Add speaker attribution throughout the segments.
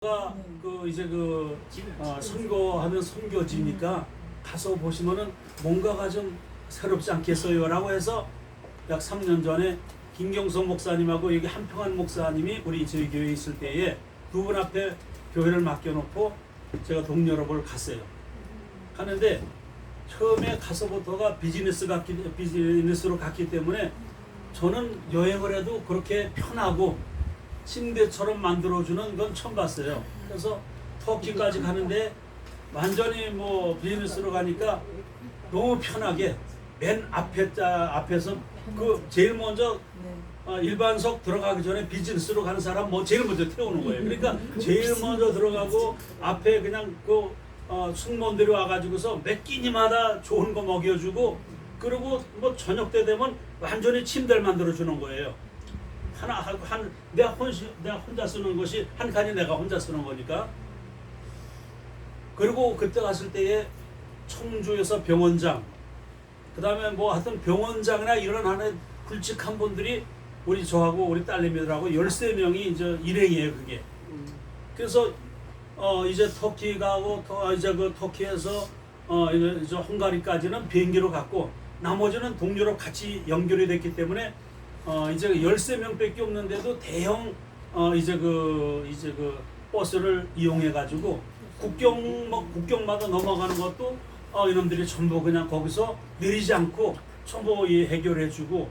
Speaker 1: 그 이제 선거하면 선교지니까 가서 보시면은 뭔가가 좀 새롭지 않겠어요라고 해서 약 3년 전에 김경석 목사님하고 여기 한평한 목사님이 우리 저희 교회에 있을 때에 두 분 앞에 교회를 맡겨놓고 제가 동유럽을 갔어요. 가는데 처음에 가서부터가 비즈니스로 갔기 때문에 저는 여행을 해도 그렇게 편하고 침대처럼 만들어주는 건 처음 봤어요. 그래서 터키까지 가는데 완전히 비즈니스로 가니까 너무 편하게 맨 앞에서 그 제일 먼저 일반석 들어가기 전에 비즈니스로 가는 사람 제일 먼저 태우는 거예요. 그러니까 제일 먼저 들어가고 앞에 그냥 승무원들이 와가지고서 몇 끼니마다 좋은 거 먹여주고 그리고 저녁 때 되면 완전히 침대를 만들어 주는 거예요. 내가 혼자 쓰는 것이 한 칸이 내가 혼자 쓰는 거니까. 그리고 그때 갔을 때에 청주에서 병원장, 그 다음에 하여튼 병원장이나 이런 하나의 굵직한 분들이 저하고 우리 딸내미들하고 13명이 이제 일행이에요, 그게. 그래서 이제 터키 가고 이제 터키에서 이제 헝가리까지는 비행기로 갔고 나머지는 동유럽 같이 연결이 됐기 때문에 이제 13명밖에 없는데도 대형 버스를 이용해 가지고 국경마다 넘어가는 것도 이놈들이 전부 그냥 거기서 내리지 않고 전부 해결해 주고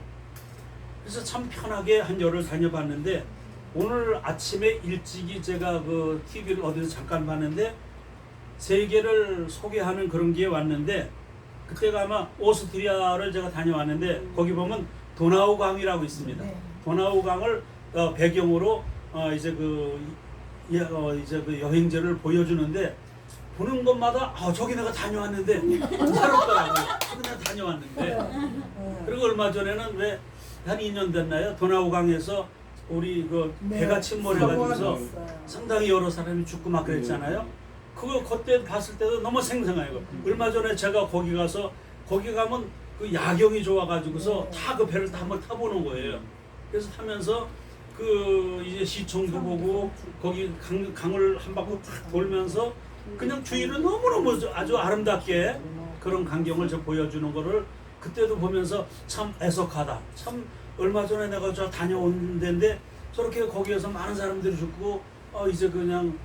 Speaker 1: 그래서 참 편하게 한 열흘 다녀봤는데 오늘 아침에 일찍이 제가 TV를 어디서 잠깐 봤는데 세계를 소개하는 그런 게 왔는데 그때가 아마 오스트리아를 제가 다녀왔는데 거기 보면 도나우 강이라고 있습니다. 도나우 강을 배경으로 여행지를 보여주는데 보는 것마다 저기 내가 다녀왔는데 새롭더라고요. 저기 내가 다녀왔는데 그리고 얼마 전에는 한 2년 됐나요? 도나우 강에서 우리 배가 침몰해가지고서 상당히 여러 사람이 죽고 막 그랬잖아요. 그때 봤을 때도 너무 생생해요. 얼마 전에 제가 거기 가면 그 야경이 좋아가지고서 다 그 배를 다 한번 타보는 거예요. 그래서 타면서 이제 시청도 보고 거기 강을 한 바퀴 탁 돌면서 그냥 주위를 너무너무 아주 아름답게 그런 광경을 좀 보여주는 거를 그때도 보면서 참 애석하다. 참 얼마 전에 내가 다녀온 데인데 저렇게 거기에서 많은 사람들이 죽고 이제 그냥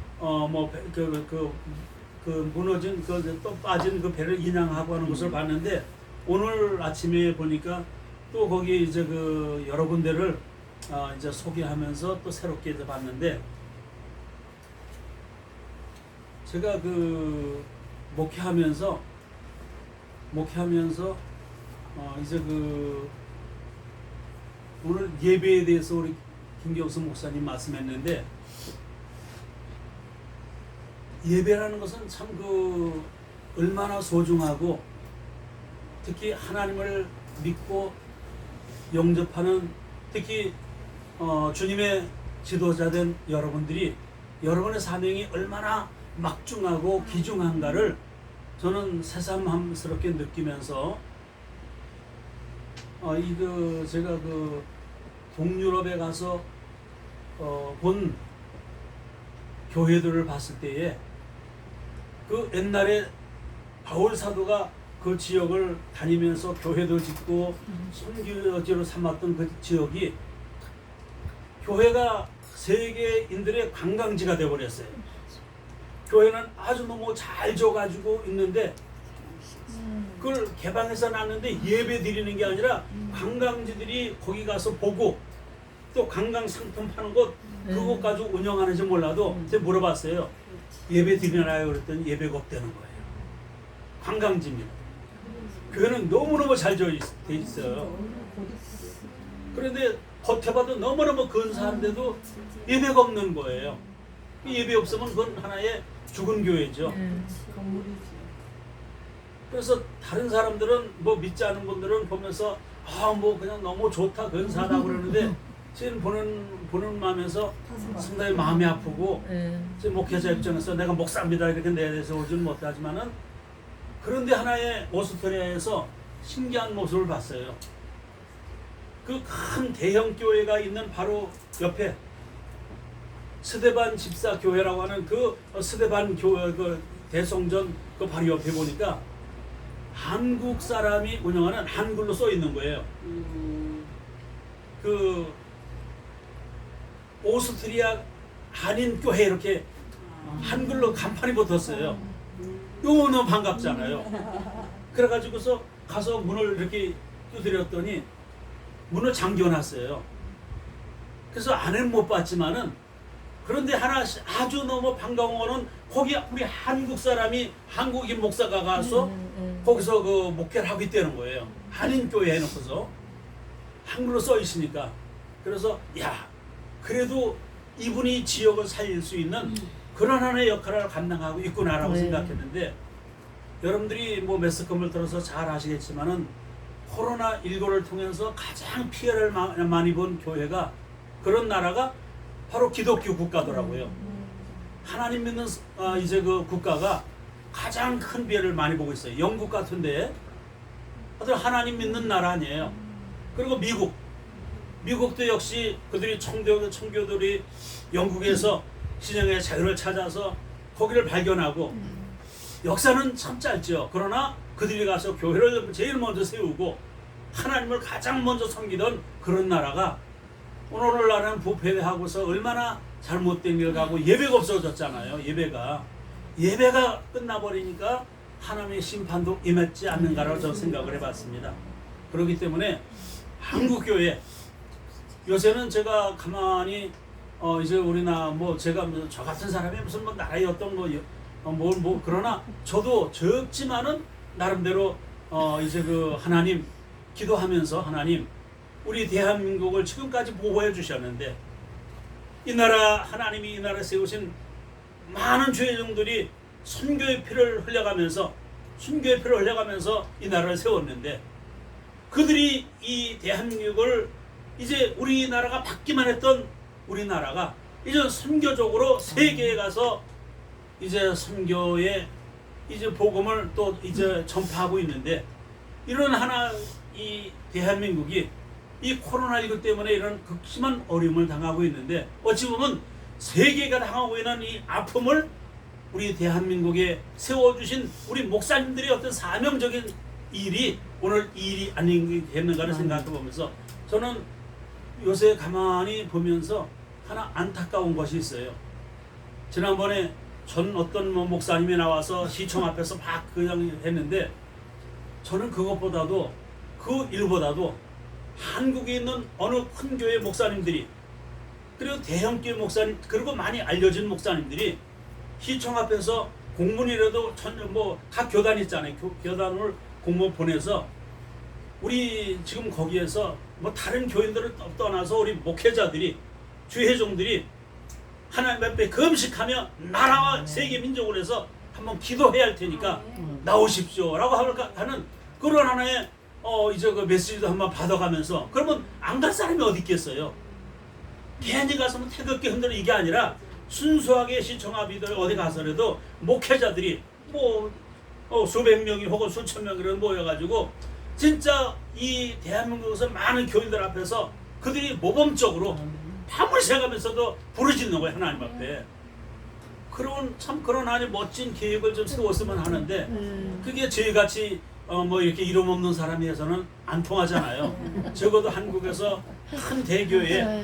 Speaker 1: 무너진 또 빠진 그 배를 인양하고 하는 것을 봤는데 오늘 아침에 보니까 또 거기 이제 여러 군데를 이제 소개하면서 또 새롭게 이제 봤는데 제가 목회하면서 이제 오늘 예배에 대해서 우리 김경수 목사님 말씀했는데 예배라는 것은 참 얼마나 소중하고 특히 하나님을 믿고 영접하는 특히 주님의 지도자된 여러분들이 여러분의 사명이 얼마나 막중하고 귀중한가를 저는 새삼스럽게 느끼면서 제가 동유럽에 가서 본 교회들을 봤을 때에 옛날에 바울 사도가 그 지역을 다니면서 교회도 짓고 선교지로 삼았던 그 지역이 교회가 세계인들의 관광지가 되어버렸어요. 교회는 아주 너무 잘 져가지고 있는데 그걸 개방해서 놨는데 예배 드리는 게 아니라 관광지들이 거기 가서 보고 또 관광 상품 파는 곳 그것 가지고 운영하는지 몰라도 제가 물어봤어요. 예배 드리나요? 그랬더니 예배가 없다는 거예요. 관광지입니다. 교회는 너무너무 잘 돼 있어요. 그런데 겉에봐도 너무너무 근사한데도 예배가 없는 거예요. 예배 없으면 그건 하나의 죽은 교회죠. 그래서 다른 사람들은 믿지 않은 분들은 보면서 그냥 너무 좋다 근사하다 그러는데 지금 보는 마음에서 상당히 마음이 아프고 제 목회자 입장에서 내가 목사입니다 이렇게 내서 오지는 못하지만은 그런데 하나의 오스트리아에서 신기한 모습을 봤어요. 그 큰 대형 교회가 있는 바로 옆에 스데반 집사 교회라고 하는 그 스데반 교회 그 대성전 그 바로 옆에 보니까 한국 사람이 운영하는 한글로 써 있는 거예요. 그 오스트리아 한인 교회 이렇게 한글로 간판이 붙었어요. 이거 너무 반갑잖아요. 그래가지고서 가서 문을 이렇게 두드렸더니 문을 잠겨놨어요. 그래서 안에는 못 봤지만은 그런데 하나 아주 너무 반가운 거는 거기 우리 한국 사람이 한국인 목사가 가서 거기서 그 목회를 하고 있다는 거예요. 한인 교회 해놓고서 한글로 써 있으니까. 그래서 야 그래도 이분이 지역을 살릴 수 있는 그런 하나의 역할을 감당하고 있구나라고 생각했는데, 여러분들이 뭐 매스컴을 들어서 잘 아시겠지만은 코로나19를 통해서 가장 피해를 많이 본 교회가 그런 나라가 바로 기독교 국가더라고요. 하나님 믿는 이제 그 국가가 가장 큰 피해를 많이 보고 있어요. 영국 같은데 아주 하나님 믿는 나라 아니에요. 그리고 미국도 역시 그들이 청교들이 영국에서 신앙의 자유를 찾아서 거기를 발견하고, 역사는 참 짧죠. 그러나 그들이 가서 교회를 제일 먼저 세우고 하나님을 가장 먼저 섬기던 그런 나라가 오늘날은 부패하고서 얼마나 잘못된 길 가고 예배가 없어졌잖아요. 예배가 끝나버리니까 하나님의 심판도 임했지 않는가라고 저는 생각을 해봤습니다. 그렇기 때문에 한국교회 요새는 제가 가만히 이제 우리나라 뭐 제가 저 같은 사람이 무슨 뭐 나라의 어떤 뭐 그러나 저도 적지만은 나름대로 이제 그 하나님 기도하면서 하나님 우리 대한민국을 지금까지 보호해 주셨는데, 이 나라 하나님이 이 나라 세우신 많은 죄종들이 순교의 피를 흘려가면서 이 나라를 세웠는데, 그들이 이 대한민국을 이제 우리나라가 받기만 했던 우리나라가 이제 선교적으로 세계에 가서 이제 선교의 이제 복음을 또 이제 전파하고 있는데, 이런 하나 이 대한민국이 이 코로나19 때문에 이런 극심한 어려움을 당하고 있는데, 어찌 보면 세계가 당하고 있는 이 아픔을 우리 대한민국에 세워주신 우리 목사님들의 어떤 사명적인 일이 오늘 이 일이 아니겠는가를 생각해 보면서 저는 요새 가만히 보면서 하나 안타까운 것이 있어요. 지난번에 어떤 목사님이 나와서 시청 앞에서 막 그냥 했는데, 저는 그것보다도 그 일보다도 한국에 있는 어느 큰 교회 목사님들이, 그리고 대형교회 목사님, 그리고 많이 알려진 목사님들이 시청 앞에서 공문이라도 각 교단 있잖아요. 교단을 공문 보내서 우리 지금 거기에서 뭐 다른 교인들을 떠나서 우리 목회자들이 주회종들이 하나님 앞에 금식하며 나라와 세계 민족을 해서 한번 기도해야 할 테니까 나오십시오라고 하는 그런 하나의 이제 그 메시지도 한번 받아가면서, 그러면 안 갈 사람이 어디 있겠어요? 괜히 가서 뭐 태극기 흔드는 이게 아니라 순수하게 시청 앞이들 어디 가서라도 목회자들이 뭐 수백 명이 혹은 수천 명이 모여가지고 진짜 이 대한민국에서 많은 교인들 앞에서 그들이 모범적으로 밤을 새가면서도 부르짖는 거예요, 하나님 앞에. 그런 아주 멋진 계획을 좀 세웠으면 하는데, 그게 저희같이 뭐 이렇게 이름 없는 사람에서는 안 통하잖아요. 적어도 한국에서 큰 대교회에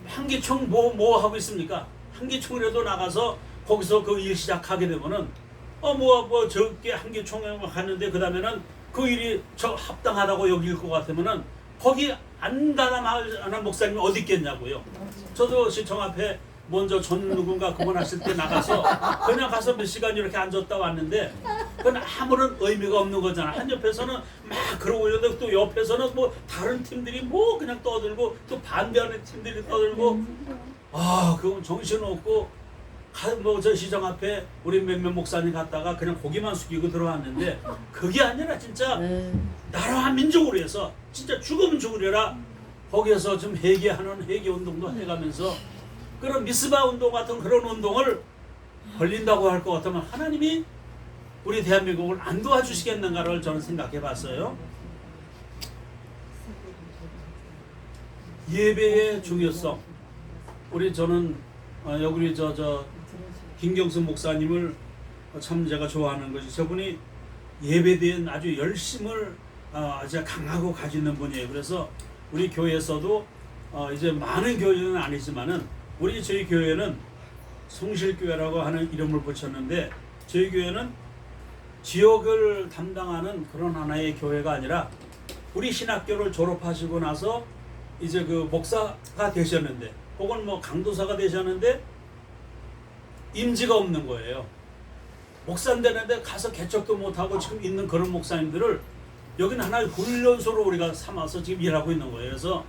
Speaker 1: 한기총 뭐 하고 있습니까? 한기총이라도 나가서 거기서 그 일 시작하게 되면은 적게 한기총에 갔는데 그 다음에는 그 일이 합당하다고 여길 것 같으면은 거기 안 가나 마을 목사님이 어디 있겠냐고요. 저도 시청 앞에 먼저 누군가 그만하실 때 나가서 그냥 가서 몇 시간 이렇게 앉았다 왔는데, 그건 아무런 의미가 없는 거잖아. 한 옆에서는 막 그러고 있는데 또 옆에서는 뭐 다른 팀들이 뭐 그냥 떠들고 또 반대하는 팀들이 떠들고, 그건 정신없고 저 시청 앞에 우리 몇몇 목사님 갔다가 그냥 고기만 숙이고 들어왔는데, 그게 아니라 진짜 나라와 민족을 위해서 진짜 죽으면 죽으려라 거기에서 좀 회개 운동도 해가면서 그런 미스바 운동 같은 그런 운동을 벌린다고 할 것 같으면 하나님이 우리 대한민국을 안 도와주시겠는가를 저는 생각해 봤어요. 예배의 중요성, 저는 여기 저 김경수 목사님을 참 제가 좋아하는 것이 저분이 예배에 대한 아주 열심을 아주 강하고 가지는 분이에요. 그래서 우리 교회에서도 이제 많은 교회는 아니지만은 저희 교회는 성실교회라고 하는 이름을 붙였는데 저희 교회는 지역을 담당하는 그런 하나의 교회가 아니라 우리 신학교를 졸업하시고 나서 이제 그 목사가 되셨는데 혹은 뭐 강도사가 되셨는데 임지가 없는 거예요. 목사 되는데 가서 개척도 못하고 지금 있는 그런 목사님들을 여기는 하나의 훈련소로 우리가 삼아서 지금 일하고 있는 거예요. 그래서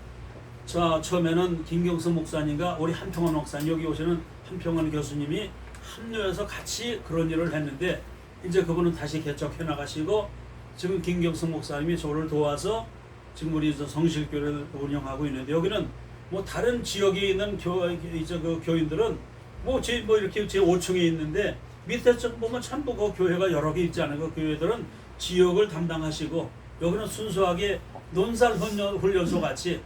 Speaker 1: 처음에는 김경수 목사님과 우리 한평원 목사님, 여기 오시는 한평원 교수님이 합류해서 같이 그런 일을 했는데 이제 그분은 다시 개척해 나가시고 지금 김경수 목사님이 저를 도와서 지금 우리 성실교회를 운영하고 있는데 여기는 뭐 다른 지역에 있는 그 교인들은 뭐 이렇게 제 5층에 있는데 밑에 쪽 보면 전부 그 교회가 여러 개 있지 않아요. 그 교회들은 지역을 담당하시고 여기는 순수하게 논산 훈련소 같이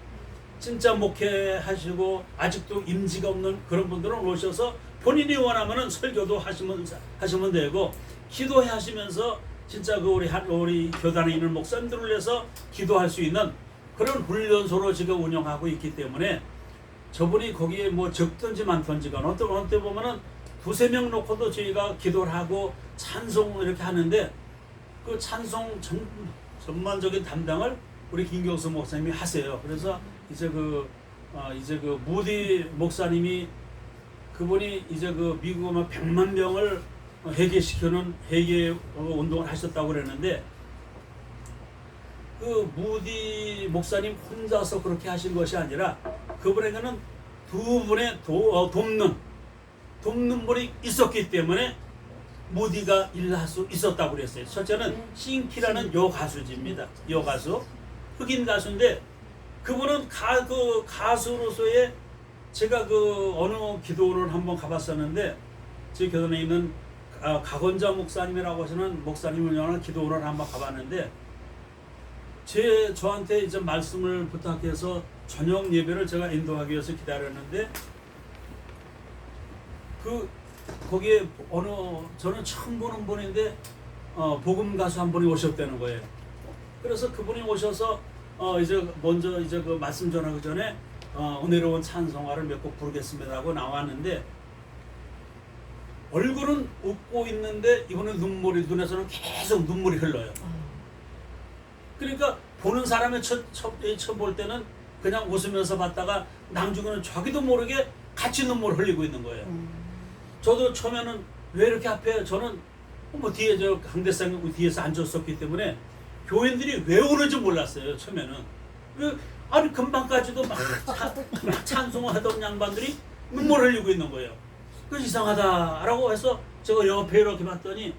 Speaker 1: 진짜 목회하시고 아직도 임지가 없는 그런 분들은 오셔서 본인이 원하면은 설교도 하시면 되고 기도해 하시면서 진짜 그 우리 교단에 있는 목사님들을 위해서 기도할 수 있는 그런 훈련소로 지금 운영하고 있기 때문에 저분이 거기에 뭐 적든지 많든지가 어떤 때 보면은 두세 명 놓고도 저희가 기도를 하고 찬송을 이렇게 하는데 그 찬송 전반적인 담당을 우리 김경수 목사님이 하세요. 그래서 이제 그 무디 목사님이 그분이 이제 그 미국 오면 100만 명을 회개시키는 회개 운동을 하셨다고 그랬는데 그 무디 목사님 혼자서 그렇게 하신 것이 아니라 그분에게는 두 분의 돕는 분이 있었기 때문에 무디가 일할 수 있었다고 그랬어요. 첫째는 싱키라는 여가수입니다. 여가수 흑인 가수인데 그분은 그 가수로서의 제가 그 어느 기도원을 한번 가봤었는데 제 교단에 있는 가건자 목사님이라고 하시는 목사님을 운영하는 기도원을 한번 가봤는데 저한테 이제 말씀을 부탁해서 저녁 예배를 제가 인도하기 위해서 기다렸는데 거기에 저는 처음 보는 분인데 복음 가수 한 분이 오셨다는 거예요. 그래서 그분이 오셔서 이제 먼저 이제 그 말씀 전하기 전에 은혜로운 찬송가를 몇 곡 부르겠습니다라고 나왔는데 얼굴은 웃고 있는데 이분은 눈에서는 계속 눈물이 흘러요. 그러니까 보는 사람의 첫 볼 때는 그냥 웃으면서 봤다가 나중에는 자기도 모르게 같이 눈물을 흘리고 있는 거예요. 저도 처음에는 왜 이렇게 앞에 저는 뭐 뒤에 강대상 뒤에서 앉았었기 때문에 교인들이 왜 우는지 몰랐어요. 처음에는 아니 금방까지도 막 찬송하던 양반들이 눈물 흘리고 있는 거예요. 그래서 이상하다라고 해서 제가 옆에 이렇게 봤더니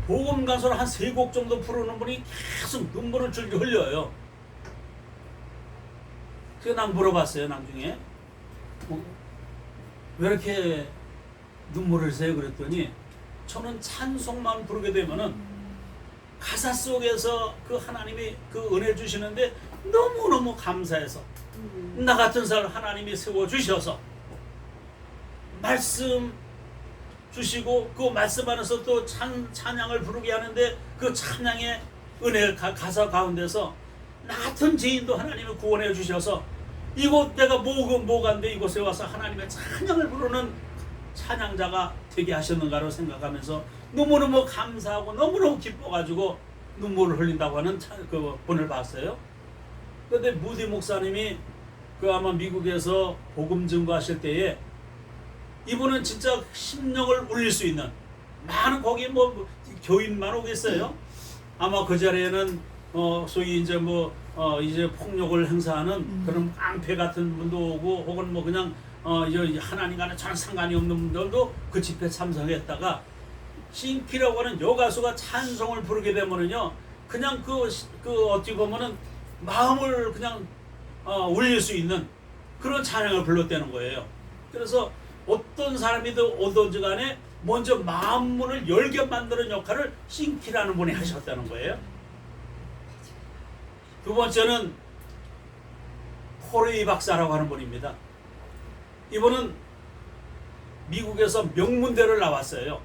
Speaker 1: 복음 가수를 한 3곡 정도 부르는 분이 계속 눈물을 줄줄 흘려요. 그래서 난 물어봤어요. 나중에 왜 이렇게 눈물을 흘리세요? 그랬더니 저는 찬송만 부르게 되면은 가사 속에서 그 하나님이 그 은혜 주시는데 너무너무 감사해서 나 같은 사람 하나님이 세워주셔서 말씀 주시고 그 말씀 안에서 또 찬양을 부르게 하는데 그 찬양의 은혜 가사 가운데서 나 같은 죄인도 하나님이 구원해 주셔서 이곳 내가 뭐간데 이곳에 와서 하나님의 찬양을 부르는 찬양자가 되게 하셨는가로 생각하면서 너무너무 감사하고 너무너무 기뻐가지고 눈물을 흘린다고 하는 그 본을 봤어요. 그런데 무디 목사님이 아마 미국에서 복음 증거하실 때에 이분은 진짜 심령을 울릴 수 있는 많은 거기 뭐 교인만 오겠어요. 아마 그 자리에는 소위 이제 이제 폭력을 행사하는 그런 깡패 같은 분도 오고 혹은 뭐 그냥 이제 하나님과는 전혀 상관이 없는 분들도 그 집회 참석했다가 싱키라고 하는 여가수가 찬송을 부르게 되면은요 그냥 어찌 보면은 마음을 그냥 울릴 수 있는 그런 찬양을 불렀다는 거예요. 그래서 어떤 사람이든 오든지 간에 먼저 마음문을 열게 만드는 역할을 싱키라는 분이 하셨다는 거예요. 두 번째는 포레이 박사라고 하는 분입니다. 이분은 미국에서 명문대를 나왔어요.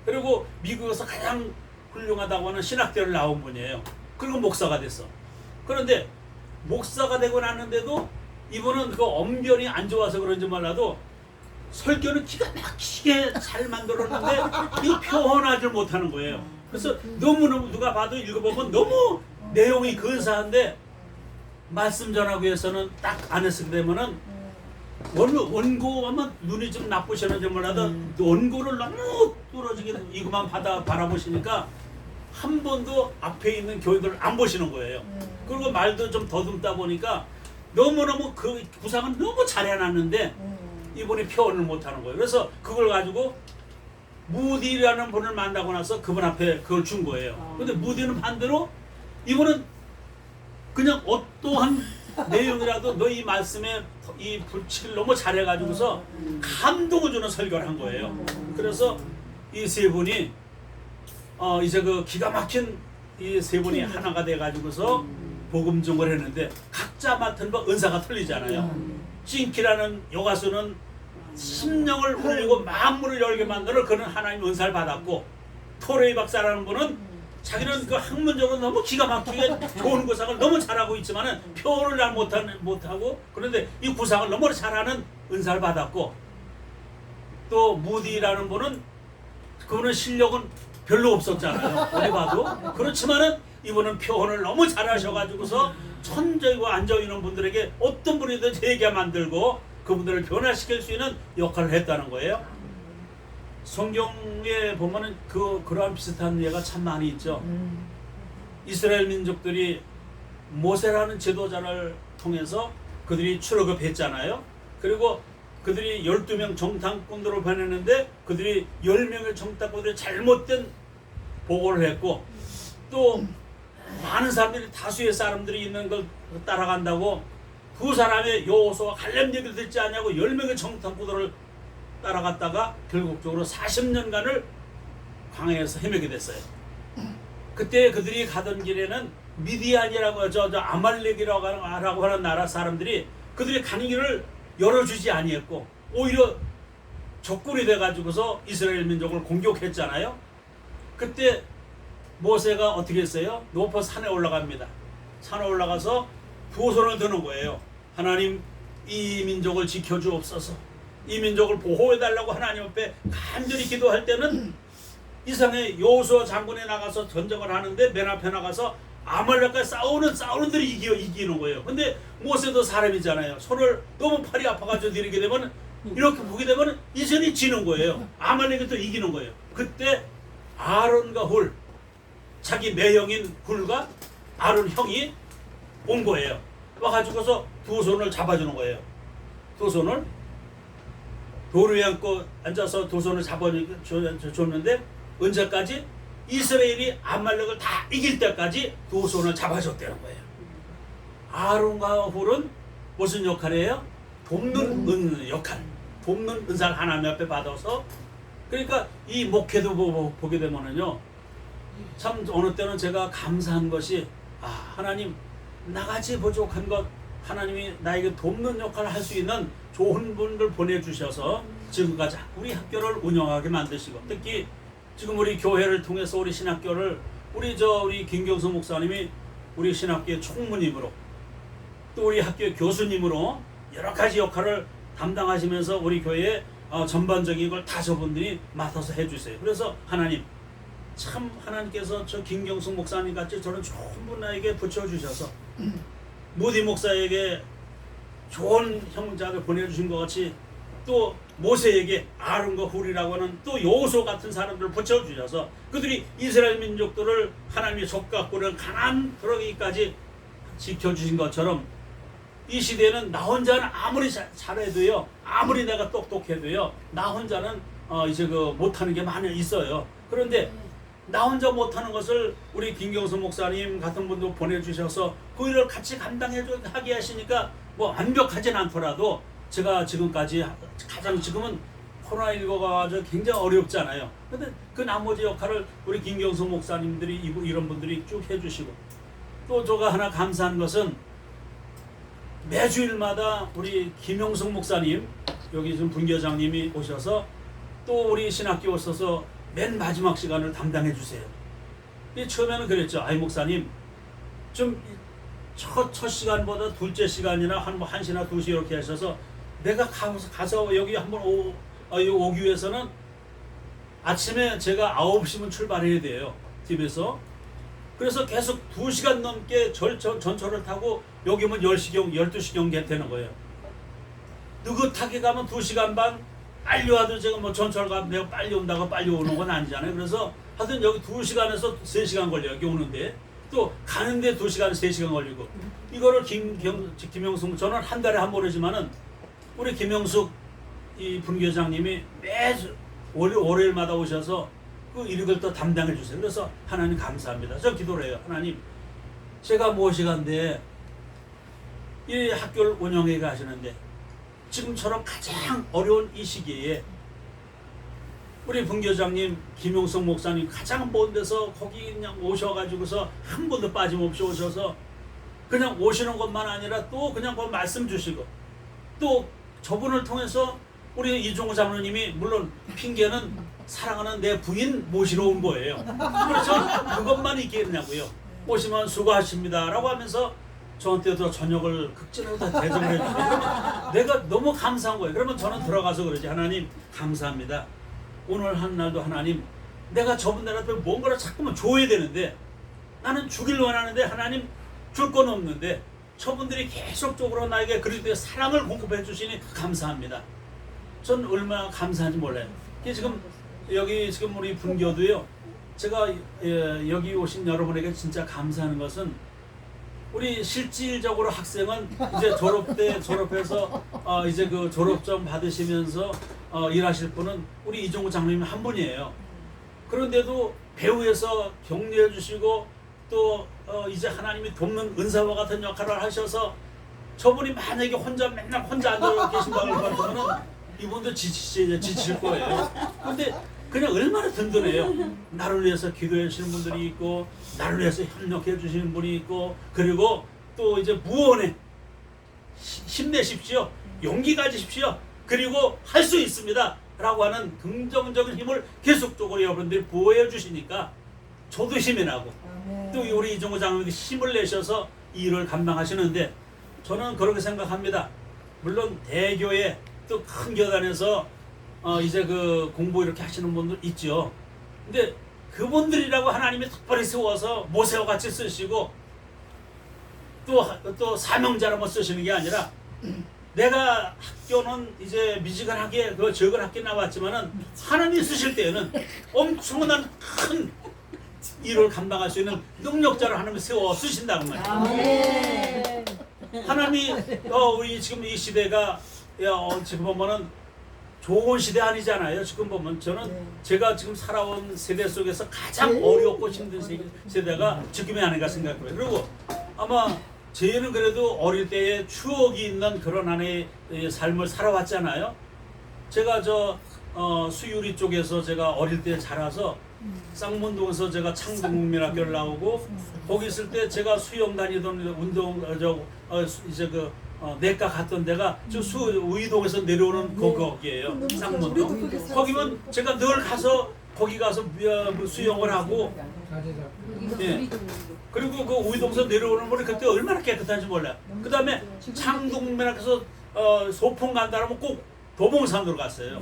Speaker 1: 그리고 미국에서 가장 훌륭하다고 하는 신학대를 나온 분이에요. 그리고 목사가 됐어. 그런데 목사가 되고 났는데도 이분은 그 언변이 안 좋아서 그런지 몰라도 설교는 기가 막히게 잘 만들었는데 이 표현하지 못하는 거예요. 그래서 너무너무 누가 봐도 읽어보면 너무 내용이 근사한데 말씀 전하기 위해서는 딱 안 했을 때면은 원고하면 눈이 좀 나쁘시는지 몰라도 원고를 너무 뚫어지게 이것만 바라보시니까 한 번도 앞에 있는 교인들을 안 보시는 거예요. 그리고 말도 좀 더듬다 보니까 너무너무 그 구상은 너무 잘 해놨는데 이분이 표현을 못하는 거예요. 그래서 그걸 가지고 무디라는 분을 만나고 나서 그분 앞에 그걸 준 거예요. 근데 무디는 반대로 이분은 그냥 어떠한 내용이라도 너 이 말씀에 이 불치를 너무 잘해가지고서 감동을 주는 설교를 한 거예요. 그래서 이 세 분이 이제 그 기가 막힌 이 세 분이 하나가 돼가지고서 복음 전을 했는데 각자 맡은 바 은사가 틀리잖아요. 찡키라는 여가수는 심령을 울리고 마음문을 열게 만드는 그런 하나님 은사를 받았고, 토레이 박사라는 분은 자기는 그 학문적으로 너무 기가 막히게 좋은 구상을 너무 잘하고 있지만은 표현을 잘 못하고, 그런데 이 구상을 너무 잘하는 은사를 받았고, 또 무디라는 분은 그분은 실력은 별로 없었잖아요. 어디 봐도. 그렇지만은 이분은 표현을 너무 잘하셔가지고서 천재고 앉아있는 분들에게 어떤 분이든 되게 만들고 그분들을 변화시킬 수 있는 역할을 했다는 거예요. 성경에 보면은 그러한 비슷한 예가 참 많이 있죠. 이스라엘 민족들이 모세라는 지도자를 통해서 그들이 출애굽했잖아요. 그리고 그들이 12명 정탐꾼들을 보냈는데 그들이 10명의 정탐꾼들이 잘못된 보고를 했고, 또 많은 사람들이, 다수의 사람들이 있는 걸 따라간다고 두 사람의 여호수아와 갈렙 얘기를 듣지 않냐고 10명의 정탐꾼들을 따라갔다가 결국적으로 40년간을 광야에서 헤매게 됐어요. 그때 그들이 가던 길에는 미디안이라고 저 아말렉이라고 하는 나라 사람들이 그들이 가는 길을 열어주지 아니했고 오히려 적군이 돼가지고서 이스라엘 민족을 공격했잖아요. 그때 모세가 어떻게 했어요? 높은 산에 올라갑니다. 산에 올라가서 두 손을 드는 거예요. 하나님, 이 민족을 지켜주옵소서. 이 민족을 보호해달라고 하나님 앞에 간절히 기도할 때는 이상의 여호수아 장군에 나가서 전쟁을 하는데 맨 앞에 나가서 아말렉과 싸우는들이 이기는 거예요. 근데 모세도 사람이잖아요. 손을 너무 팔이 아파가지고 내리게 되면, 이렇게 보게 되면 이전이 지는 거예요. 아말렉이 또 이기는 거예요. 그때 아론과 훌, 자기 매형인 훌과 아론 형이 온 거예요. 와가지고서 두 손을 잡아주는 거예요. 두 손을 돌 위에 앉고 앉아서 두 손을 잡아줬는데 언제까지? 이스라엘이 아말렉을 다 이길 때까지 두 손을 잡아줬다는 거예요. 아론과 훌은 무슨 역할이에요? 돕는 역할, 돕는 은사를 하나님 앞에 받아서. 그러니까 이 목회도 보게 되면은요, 참 어느 때는 제가 감사한 것이, 하나님, 나같이 부족한 것 하나님이 나에게 돕는 역할을 할 수 있는 좋은 분들 보내주셔서 지금까지 우리 학교를 운영하게 만드시고, 특히 지금 우리 교회를 통해서 우리 신학교를 우리 김경수 목사님이 우리 신학교의 총무님으로, 또 우리 학교 교수님으로 여러 가지 역할을 담당하시면서 우리 교회의 전반적인 걸 다 저분들이 맡아서 해주세요. 그래서 하나님, 참 하나님께서 저 김경수 목사님 같이 저런 좋은 분 나에게 붙여주셔서 무디 목사에게 좋은 형제를 보내주신 것 같이 또 모세에게 아론과 훌이라고 하는 또 여호수아 같은 사람들을 붙여주셔서 그들이 이스라엘 민족들을 하나님의 적각고를 가나안 들어가기까지 지켜주신 것처럼 이 시대에는 나 혼자는 아무리 잘해도요, 아무리 내가 똑똑해도요, 나 혼자는 이제 못하는 게 많이 있어요. 그런데 나 혼자 못하는 것을 우리 김경수 목사님 같은 분도 보내주셔서 그 일을 같이 감당하게 하시니까 뭐 완벽하진 않더라도 제가 지금까지 가장 지금은 코로나19가 와서 굉장히 어렵잖아요. 근데 그 나머지 역할을 우리 김경수 목사님들이 이런 분들이 쭉 해주시고, 또 제가 하나 감사한 것은 매주일마다 우리 김용석 목사님 여기 좀 분교장님이 오셔서 또 우리 신학교 오셔서 맨 마지막 시간을 담당해 주세요. 처음에는 그랬죠. 아이 목사님 좀 첫 시간보다 둘째 시간이나 한 1시나 2시 이렇게 하셔서 내가 가서 여기 한번 오기 위해서는 아침에 제가 9시면 출발해야 돼요. 집에서. 그래서 계속 2시간 넘게 전철을 타고 여기 오면 10시경, 12시경 되는 거예요. 느긋하게 가면 2시간 반, 빨리 와도 제가 뭐 전철 가면 내가 빨리 온다고 빨리 오는 건 아니잖아요. 그래서 하여튼 여기 2시간에서 3시간 걸려요. 여기 오는데. 또 가는데 2시간, 3시간 걸리고. 이거를 김영숙, 저는 한 달에 한 번 오지만은 우리 김영숙 이 분교장님이 매주 월요일마다 오셔서 그 일을 또 담당해 주세요. 그래서 하나님 감사합니다. 저 기도를 해요. 하나님, 제가 무엇이간데 이 학교를 운영해 가시는데 지금처럼 가장 어려운 이 시기에 우리 분교장님, 김용석 목사님 가장 먼 데서 거기 그냥 오셔가지고서 한 번도 빠짐없이 오셔서 그냥 오시는 것만 아니라 또 그냥 그 말씀 주시고 또 저분을 통해서 우리 이종우 장로님이 물론 핑계는 사랑하는 내 부인 모시러 온 거예요. 그래서 그것만 있겠냐고요. 오시면 수고하십니다 라고 하면서 저한테도 저녁을 극진하게 다 대접을 해주고 내가 너무 감사한 거예요. 그러면 저는 들어가서 그러지. 하나님 감사합니다. 오늘 한 날도 하나님 내가 저분들한테 뭔가를 자꾸만 줘야 되는데 나는 주길 원하는데 하나님 줄 건 없는데 저분들이 계속적으로 나에게 그리스도의 사랑을 공급해 주시니 감사합니다. 전 얼마나 감사한지 몰라요. 지금 여기 지금 우리 분교도요. 제가 여기 오신 여러분에게 진짜 감사하는 것은 우리 실질적으로 학생은 이제 졸업해서 이제 그 졸업증 받으시면서 일하실 분은 우리 이종우 장로님 한 분이에요. 그런데도 배후에서 격려해 주시고 또 이제 하나님이 돕는 은사와 같은 역할을 하셔서 저분이 만약에 맨날 혼자 앉아 계신다고 하면 이분도 지칠 거예요. 근데 그냥 얼마나 든든해요. 나를 위해서 기도해 주시는 분들이 있고 나를 위해서 협력해 주시는 분이 있고 그리고 또 이제 무언에 힘내십시오. 용기 가지십시오. 그리고 할 수 있습니다. 라고 하는 긍정적인 힘을 계속적으로 여러분들이 보여 주시니까 저도 힘이 나고 또 우리 이종우 장로님이 힘을 내셔서 이 일을 감당하시는데 저는 그렇게 생각합니다. 물론 대교회 또 큰 교단에서 이제 그 공부 이렇게 하시는 분들 있죠. 근데 그분들이라고 하나님이 특별히 세워서 모세와 같이 쓰시고 또 사명자로 쓰시는 게 아니라 내가 학교는 이제 미지근하게 그 적은 학교 나왔지만은 하나님이 쓰실 때에는 엄청난 큰 일을 감당할 수 있는 능력자를 하나님이 세워 쓰신다는 말이에요. 하나님이 우리 지금 이 시대가 지금 보면은 좋은 시대 아니잖아요. 지금 보면 저는 제가 지금 살아온 세대 속에서 가장 어렵고 힘든 세대가 지금이 아닌가 생각해요. 그리고 아마 저희는 그래도 어릴 때에 추억이 있는 그런 안의 삶을 살아왔잖아요. 제가 수유리 쪽에서 제가 어릴 때 자라서 쌍문동에서 제가 창동국민학교를 나오고 거기 있을 때 제가 수영 다니던 운동 이제 내과 갔던 데가 저 우이동에서 내려오는 거기에요. 쌍문동. 거기면 제가 늘 가서 거기 가서 수영을 하고 예. 그리고 그 우이동에서 내려오는 물이 그때 얼마나 깨끗한지 몰라요. 그 다음에 창동국민학교에서 소풍 간다면 꼭 도봉산으로 갔어요.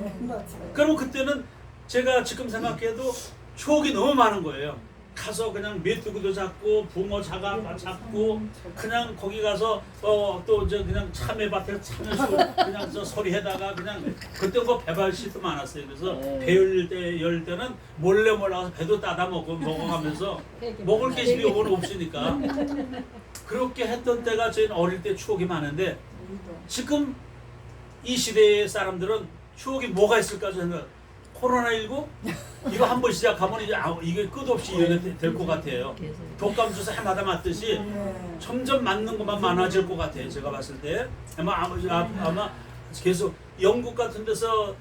Speaker 1: 그러면 그때는 제가 지금 생각해도 추억이 너무 많은 거예요. 가서 그냥 메뚜기도 잡고 붕어 잡고 그냥 거기 가서 또 그냥 참외밭에 참외수 그냥 소리해다가 그냥 그때 뭐 배발시도 많았어요. 그래서 배 열 때는 몰래 가서 배도 따다 먹어가면서 먹을 게 집에 오늘 없으니까 그렇게 했던 때가 저희는 어릴 때 추억이 많은데 지금 이 시대의 사람들은 추억이 뭐가 있을까 생각. 코로나19 이거 한 번 시작하면 이게 끝없이 될 것 같아요. 독감 주사 해마다 맞듯이 점점 맞는 것만 많아질 것 같아요. 제가 봤을 때 아마 계속 영국 같은 데서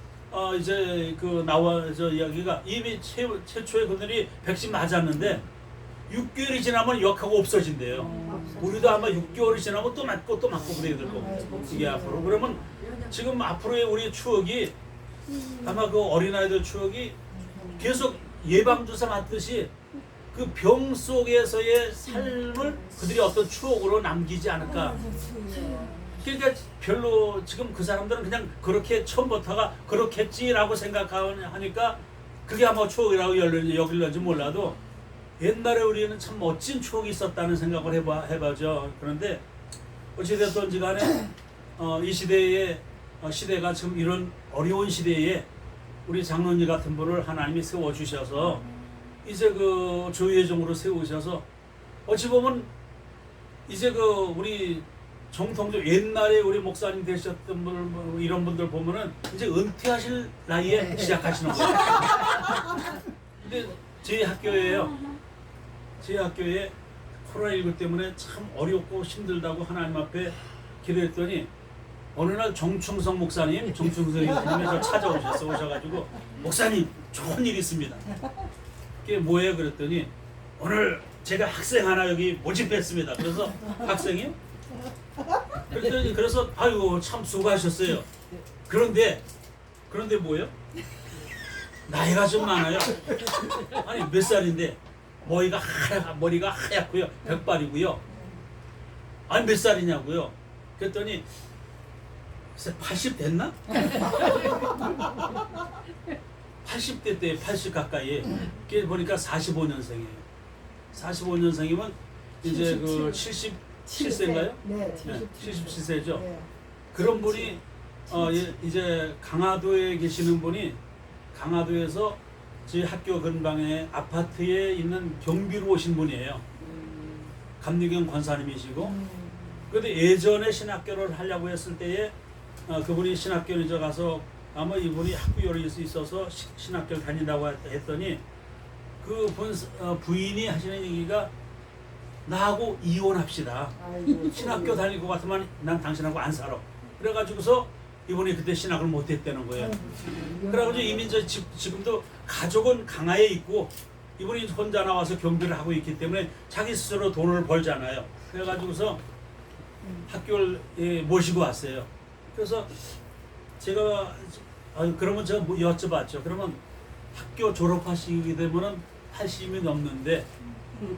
Speaker 1: 이제 나와서 이야기가 이미 최초의 그들이 백신 맞았는데 6개월이 지나면 역하고 없어진대요. 우리도 아마 6개월이 지나면 또 맞고 그래야 될 거고 이게 앞으로 그러면 지금 앞으로의 우리 추억이 아마 그 어린아이들 추억이 계속 예방주사 맞듯이 그 병 속에서의 삶을 그들이 어떤 추억으로 남기지 않을까. 그러니까 별로 지금 그 사람들은 그냥 그렇게 처음부터가 그렇겠지라고 생각하니까 그게 아마 추억이라고 여길런지 몰라도 옛날에 우리는 참 멋진 추억이 있었다는 생각을 해봐죠. 그런데 어찌됐든지 간에 이 시대에 시대가 지금 이런 어려운 시대에 우리 장로님 같은 분을 하나님이 세워주셔서 이제 그 조예종으로 세우셔서 어찌 보면 이제 그 우리 정통적 옛날에 우리 목사님 되셨던 분 이런 분들 보면은 이제 은퇴하실 나이에 시작하시는 거예요. 근데 제 학교에요. 제 학교에 코로나19 때문에 참 어렵고 힘들다고 하나님 앞에 기도했더니 어느 날 정충성 목사님이 저 오셔가지고 목사님 좋은 일 있습니다. 그게 뭐예요? 그랬더니 오늘 제가 학생 하나 여기 모집했습니다. 그래서 학생이요? 그랬더니 그래서 아이고 참 수고하셨어요. 그런데 뭐예요? 나이가 좀 많아요. 아니 몇 살인데 머리가 하얗고요. 백발이고요. 아니 몇 살이냐고요? 그랬더니 80 됐나? 80대 때 80 가까이. 그게 보니까 45년생이에요. 45년생이면 이제 그 77세인가요?
Speaker 2: 네,
Speaker 1: 77세죠.
Speaker 2: 네.
Speaker 1: 그런 분이 이제 강화도에 계시는 분이 강화도에서 저희 학교 근방에 아파트에 있는 경비로 오신 분이에요. 감리경 권사님이시고. 그런데 예전에 신학교를 하려고 했을 때에 그분이 신학교에 가서 아마 이분이 학부열이 있어서 신학교를 다닌다고 했더니 그 부인이 하시는 얘기가 나하고 이혼합시다.
Speaker 2: 아이고,
Speaker 1: 신학교 다닐 것 같으면 난 당신하고 안 살아. 그래가지고서 이분이 그때 신학을 못했다는 거예요. 그래가지고 이미 지금도 가족은 강화에 있고 이분이 혼자 나와서 경비를 하고 있기 때문에 자기 스스로 돈을 벌잖아요. 그래가지고서 학교를 모시고 왔어요. 그래서 제가 그러면 제가 여쭤봤죠. 그러면 학교 졸업하시게 되면은 80이 넘는데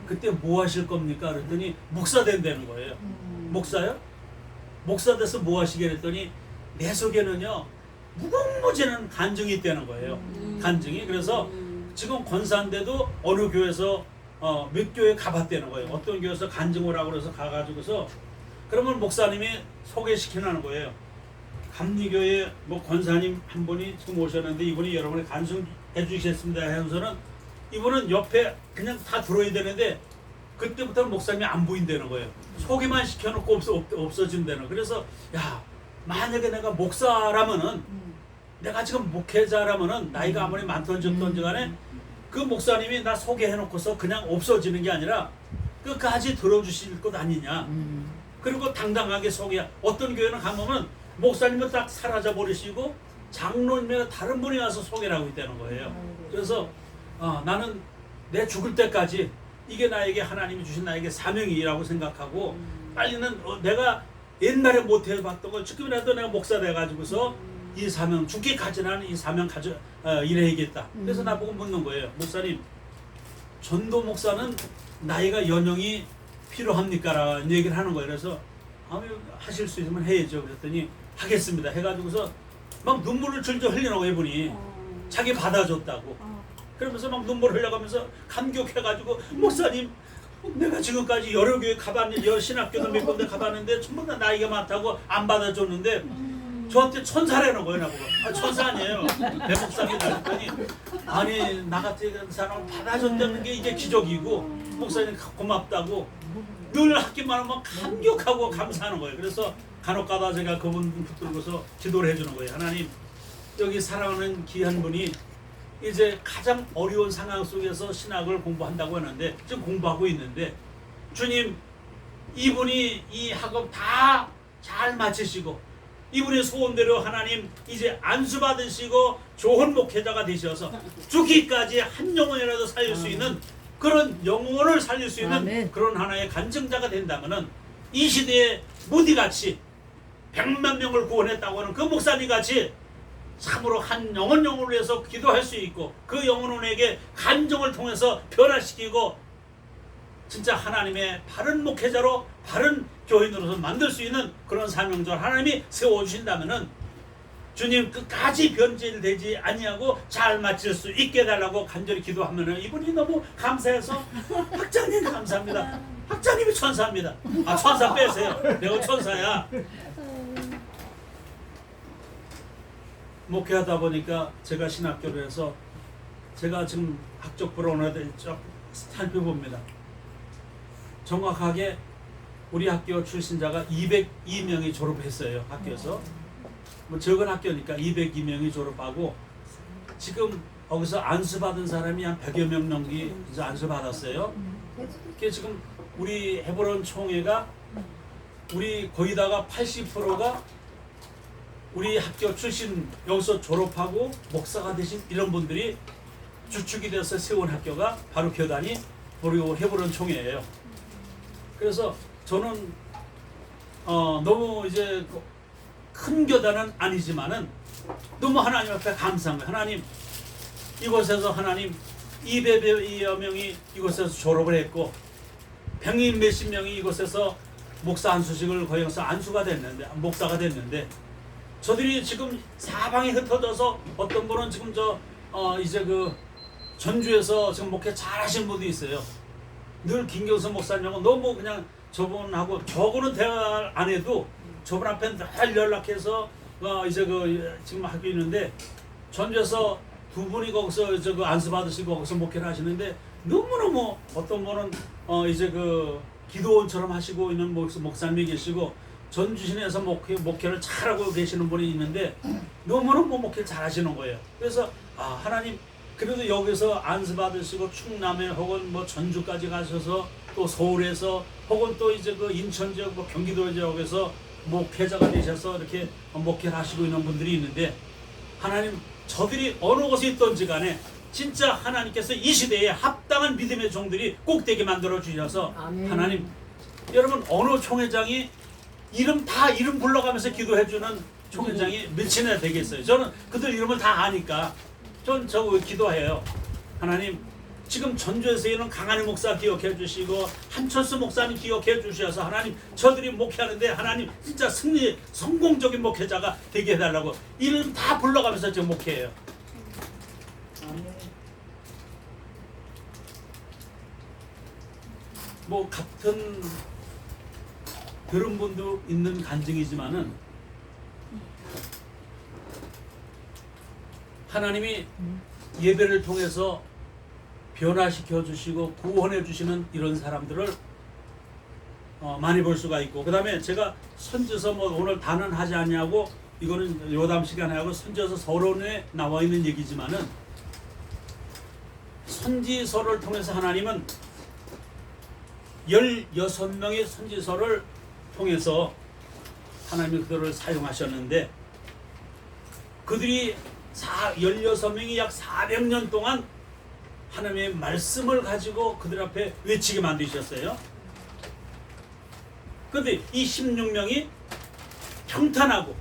Speaker 1: 그때 뭐 하실 겁니까? 그랬더니 목사 된다는 거예요. 목사요? 목사 돼서 뭐 하시게 그랬더니 내 속에는요 무궁무진한 간증이 있다는 거예요. 간증이. 그래서 지금 권사인데도 어느 교회에서 몇 교회 가봤다는 거예요. 어떤 교회에서 간증을 하고 그래서 가가지고서 그러면 목사님이 소개시키는 거예요. 감리교회 뭐 권사님 한 분이 지금 오셨는데 이분이 여러분의 간증해 주시겠습니다 하면서는 이분은 옆에 그냥 다 들어야 되는데 그때부터는 목사님이 안 보인다는 거예요. 소개만 시켜놓고 없어진다는. 그래서 야 만약에 내가 목사라면은 내가 지금 목회자라면은 나이가 아무리 많던지 간에 그 목사님이 나 소개해놓고서 그냥 없어지는 게 아니라 끝까지 들어주실 것 아니냐. 그리고 당당하게 어떤 교회는 가보면 목사님은 딱 사라져 버리시고 장로님이나 다른 분이 와서 소개를 하고 있다는 거예요. 그래서 나는 내 죽을 때까지 이게 나에게 하나님이 주신 나에게 사명이라고 생각하고 빨리는 내가 옛날에 못 해봤던 걸 지금이라도 내가 목사 돼가지고서 이 사명 죽기까지 나는 이 사명 일해야겠다. 그래서 나보고 묻는 거예요. 목사님 전도 목사는 나이가 연령이 필요합니까? 라는 얘기를 하는 거예요. 그래서 하실 수 있으면 해야죠. 그랬더니 하겠습니다. 해가지고서 막 눈물을 줄줄 흘리는 거예요. 이분이 자기 받아줬다고. 그러면서 막 눈물 흘려가면서 감격해가지고 목사님 내가 지금까지 여러 교회 가봤는데 여러 신학교도 몇 군데 가봤는데 전부 다 나이가 많다고 안 받아줬는데 저한테 천사라는 거예요. 나보고 천사 아니에요. 대목사입니다. 그랬더니 아니 나 같은 사람을 받아줬다는 게 이게 기적이고 목사님 고맙다고 늘 학기만 하면 감격하고 감사하는 거예요. 그래서 간혹가다 제가 그분 붙들고서 기도를 해주는 거예요. 하나님 여기 사랑하는 귀한 분이 이제 가장 어려운 상황 속에서 신학을 공부한다고 하는데 지금 공부하고 있는데 주님 이분이 이 학업 다 잘 마치시고 이분의 소원대로 하나님 이제 안수 받으시고 좋은 목회자가 되셔서 죽기까지 한 영혼이라도 살릴 수 있는 그런 영혼을 살릴 수 있는 그런 하나의 간증자가 된다면은 이 시대에 무디같이 100만 명을 구원했다고 하는 그 목사님 같이 참으로 한 영혼을 위해서 기도할 수 있고 그 영혼에게 감정을 통해서 변화시키고 진짜 하나님의 바른 목회자로 바른 교인으로서 만들 수 있는 그런 사명자를 하나님이 세워주신다면은 주님 끝까지 변질되지 아니하고 잘 마칠 수 있게 해달라고 간절히 기도하면은 이분이 너무 감사해서 학장님 감사합니다. 학장님이 천사입니다. 아 천사 빼세요. 내가 천사야. 목회하다 보니까 제가 신학교를 해서 제가 지금 학적 불원화를 쭉 살펴봅니다. 정확하게 우리 학교 출신자가 202명이 졸업했어요. 학교에서. 뭐 적은 학교니까 202명이 졸업하고 지금 거기서 안수받은 사람이 한 100여 명 넘게 이제 안수받았어요. 그게 지금 우리 헤브론 총회가 우리 거의다가 80%가 우리 학교 출신 여기서 졸업하고 목사가 되신 이런 분들이 주축이 돼서 세운 학교가 바로 교단이 우리 헤브론 총회예요. 그래서 저는 너무 이제 큰 교단은 아니지만은 너무 하나님 앞에 감사한 거예요. 하나님 이곳에서 하나님 200여 명이 이곳에서 졸업을 했고 100인 몇십 명이 이곳에서 목사 안수식을 거행해서 안수가 됐는데 목사가 됐는데 저들이 지금 사방에 흩어져서 어떤 분은 지금 이제 그 전주에서 지금 목회 잘하신 분도 있어요. 늘 김경선 목사님하고 너무 그냥 저분하고 저거는 대화 안 해도 저분 앞에 늘 연락해서 이제 그 지금 하고 있는데 전주에서 두 분이 거기서 그 안수 받으시고 거기서 목회를 하시는데 너무너무 어떤 분은 이제 그 기도원처럼 하시고 있는 목사님이 계시고 전주시내에서 목회를 잘하고 계시는 분이 있는데 너무너무 목회를 잘하시는 거예요. 그래서 하나님 그래도 여기서 안수 받으시고 충남에 혹은 뭐 전주까지 가셔서 또 서울에서 혹은 또 이제 그 인천 지역 뭐 경기도 지역에서 목회자가 되셔서 이렇게 목회를 하시고 있는 분들이 있는데 하나님 저들이 어느 곳에 있던지 간에 진짜 하나님께서 이 시대에 합당한 믿음의 종들이 꼭 되게 만들어 주셔서 아멘. 하나님 여러분 어느 총회장이 이름 불러가면서 기도해 주는 총회장이 몇이나 되겠어요. 저는 그들 이름을 다 아니까 전 저거 기도해요. 하나님 지금 전주에서 있는 강한희 목사 기억해 주시고 한철수 목사님 기억해 주셔서 하나님 저들이 목회하는데 하나님 진짜 성공적인 목회자가 되게 해달라고 이름 다 불러가면서 지금 목회해요. 뭐 같은 들은 분도 있는 간증이지만은 하나님이 예배를 통해서 변화시켜 주시고 구원해 주시는 이런 사람들을 많이 볼 수가 있고 그 다음에 제가 선지서 뭐 오늘 다는 하지 않냐고 이거는 요담 시간에 하고 선지서 서론에 나와 있는 얘기지만은 선지서를 통해서 하나님은 16명의 선지서를 통해서 하나님이 그들을 사용하셨는데 그들이 16명이 약 400년 동안 하나님의 말씀을 가지고 그들 앞에 외치게 만드셨어요. 그런데 이 16명이 평탄하고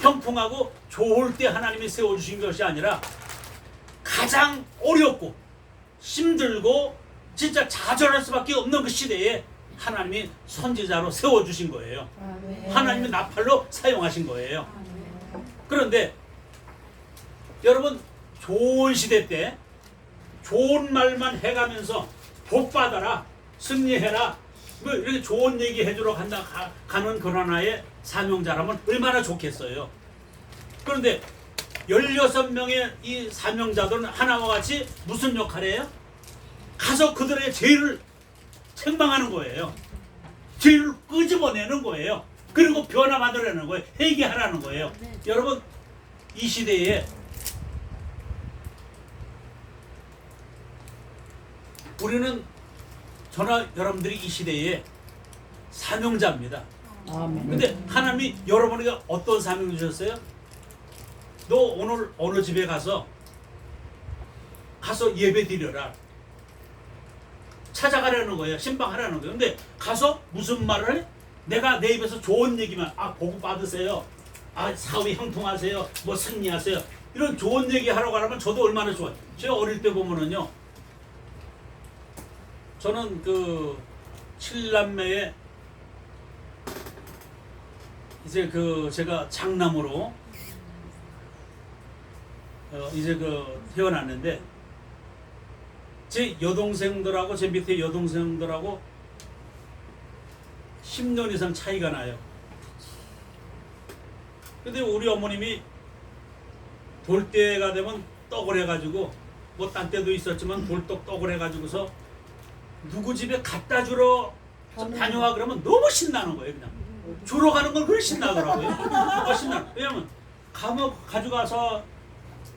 Speaker 1: 평풍하고 좋을 때 하나님이 세워주신 것이 아니라 가장 어렵고 힘들고 진짜 좌절할 수밖에 없는 그 시대에 하나님이 선지자로 세워주신 거예요. 하나님이 나팔로 사용하신 거예요. 그런데 여러분 좋은 시대 때 좋은 말만 해가면서 복 받아라 승리해라 뭐 이렇게 좋은 얘기 해주러 가는 그런 하나의 사명자라면 얼마나 좋겠어요. 그런데 16명의 이 사명자들은 하나와 같이 무슨 역할이에요? 가서 그들의 죄를 책망하는 거예요. 죄를 끄집어내는 거예요. 그리고 변화 만들어내는 거예요. 회개하라는 거예요. 여러분 이 시대에 우리는 저나 여러분들이 이 시대에 사명자입니다. 근데 하나님이 여러분에게 어떤 사명 주셨어요? 너 오늘 어느 집에 가서 예배 드려라. 찾아가라는 거예요. 신방하라는 거예요. 근데 가서 무슨 말을 해? 내가 내 입에서 좋은 얘기만 복음 받으세요. 사업이 형통하세요. 뭐 승리하세요. 이런 좋은 얘기 하러 가려면 저도 얼마나 좋아요. 제가 어릴 때 보면은요. 저는 그 7남매에 이제 제가 장남으로 이제 태어났는데 제 여동생들하고 제 밑에 여동생들하고 10년 이상 차이가 나요. 근데 우리 어머님이 돌 때가 되면 떡을 해가지고 뭐 딴 때도 있었지만 떡을 해가지고서 누구 집에 갖다 주러 다녀와 그러면 너무 신나는 거예요. 그냥 주러 가는 걸 그렇게 신나더라고요. 신나. 왜냐면 가져가서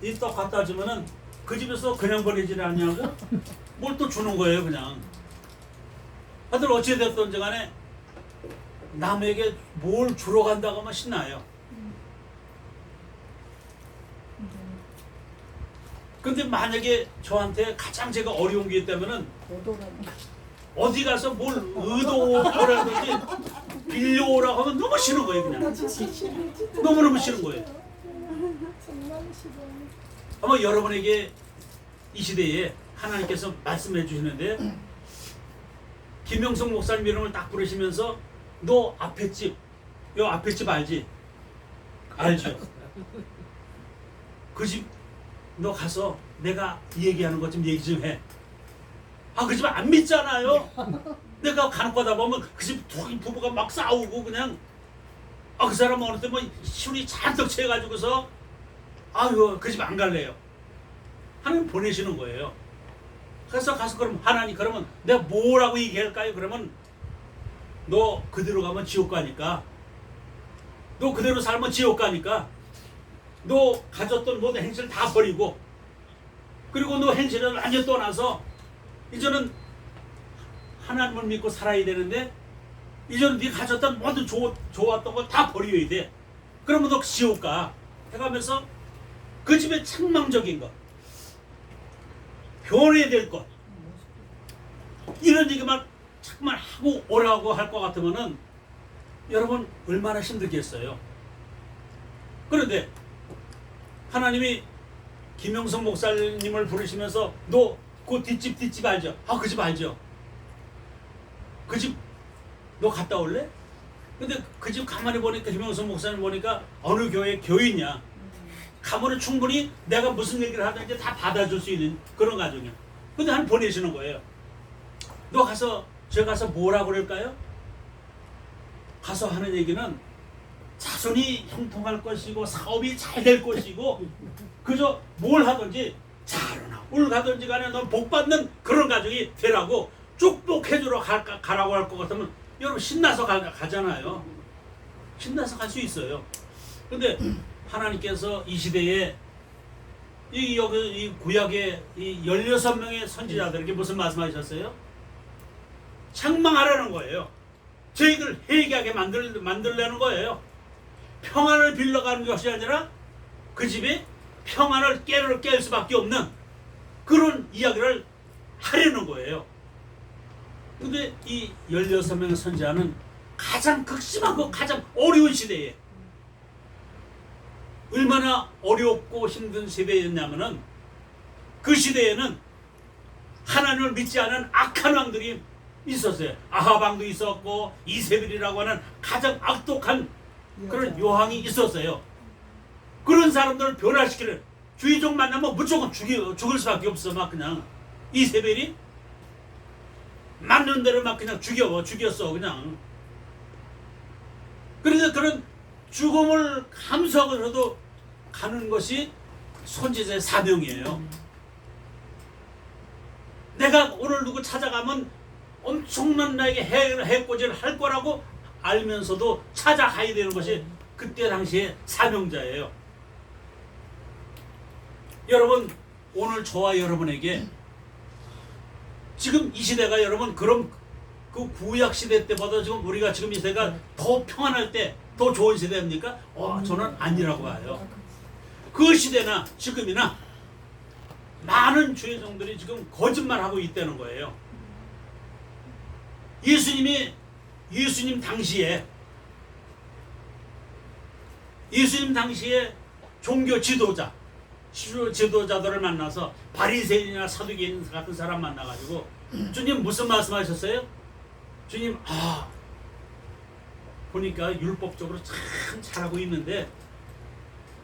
Speaker 1: 이 떡 갖다 주면은 그 집에서 그냥 버리질 않냐고 뭘 또 주는 거예요. 그냥. 하여튼 어찌됐든지 간에 남에게 뭘 주러 간다고 하면 신나요. 근데 만약에 저한테 가장 제가 어려운 게 있다면은 어디 가서 뭘 의도하라든지 빌려오라고 하면 너무 싫은 거예요. 그냥 너무너무 싫은 거예요. 아마 여러분에게 이 시대에 하나님께서 말씀해 주시는데 김영성 목사님 이름을 딱 부르시면서 너 앞에 집, 요 앞에 집 알지? 알죠? 그 집 너 가서 내가 얘기하는 것 좀 얘기 좀 해. 그 집 안 믿잖아요. 내가 간혹 가다 보면 그 집 부부가 막 싸우고 그냥 그 사람 어느 때 뭐 술이 잔뜩 취해가지고서 그 집 안 갈래요. 하나님 보내시는 거예요. 그래서 가서 그럼 하나님 그러면 내가 뭐라고 얘기할까요? 그러면 너 그대로 가면 지옥 가니까 너 그대로 살면 지옥 가니까 너 가졌던 모든 행실 다 버리고 그리고 너 행실을 완전 떠나서 이제는 하나님을 믿고 살아야 되는데 이제는 네 가졌던 모든 좋았던 걸 다 버려야 돼. 그러면 너 지옥 가. 해가면서 그 집의 책망적인 것 변해야 될 것 이런 얘기만 자꾸만 하고 오라고 할 것 같으면은 여러분 얼마나 힘들겠어요. 그런데 하나님이 김영성 목사님을 부르시면서 너 그 뒷집 알죠? 그 집 알죠? 그 집 너 갔다 올래? 근데 그 집 가만히 보니까 김영성 목사님 보니까 어느 교회 교인이야. 가면은 충분히 내가 무슨 얘기를 하든지 다 받아줄 수 있는 그런 가정이야. 근데 한 보내시는 거예요. 너 가서 저 가서 뭐라 그럴까요? 가서 하는 얘기는 자손이 형통할 것이고 사업이 잘 될 것이고 그저 뭘 하든지 잘하나 뭘 가든지 간에 넌 복받는 그런 가정이 되라고 축복해주러 가라고 할 것 같으면 여러분 신나서 가잖아요. 신나서 갈 수 있어요. 근데 하나님께서 이 시대에 이 구약의 이 16명의 선지자들에게 무슨 말씀하셨어요? 책망하라는 거예요. 저희들 회개하게 만들려는 거예요. 평안을 빌려가는 것이 아니라 그 집에 평안을 깰 수밖에 없는 그런 이야기를 하려는 거예요. 근데 이 16명의 선지자는 가장 극심하고 가장 어려운 시대에 얼마나 어렵고 힘든 시대였냐면은 그 시대에는 하나님을 믿지 않은 악한 왕들이 있었어요. 아합 왕도 있었고 이세벨이라고 하는 가장 악독한 그런 요왕이 있었어요. 그런 사람들을 변화시키는 주의종 만나면 무조건 죽을 수밖에 없어. 막 그냥 이세벨이 맞는 대로 막 그냥 죽였어 그냥. 그래서 그런 죽음을 감수하고서도 가는 것이 선지자의 사명이에요. 내가 오늘 누구 찾아가면 엄청난 나에게 해코지를 할 거라고 알면서도 찾아가야 되는 것이 그때 당시의 사명자예요. 여러분 오늘 저와 여러분에게 지금 이 시대가 여러분 그럼 그 구약 시대 때보다 지금 우리가 지금 이 시대가 더 평안할 때 더 좋은 시대입니까? 저는 아니라고 봐요. 그 시대나 지금이나 많은 주의 종들이 지금 거짓말하고 있다는 거예요. 예수님이 예수님 당시에 종교 지도자들을 만나서 바리새인이나 사두개인 같은 사람 만나가지고 주님 무슨 말씀하셨어요? 주님 보니까 율법적으로 참 잘하고 있는데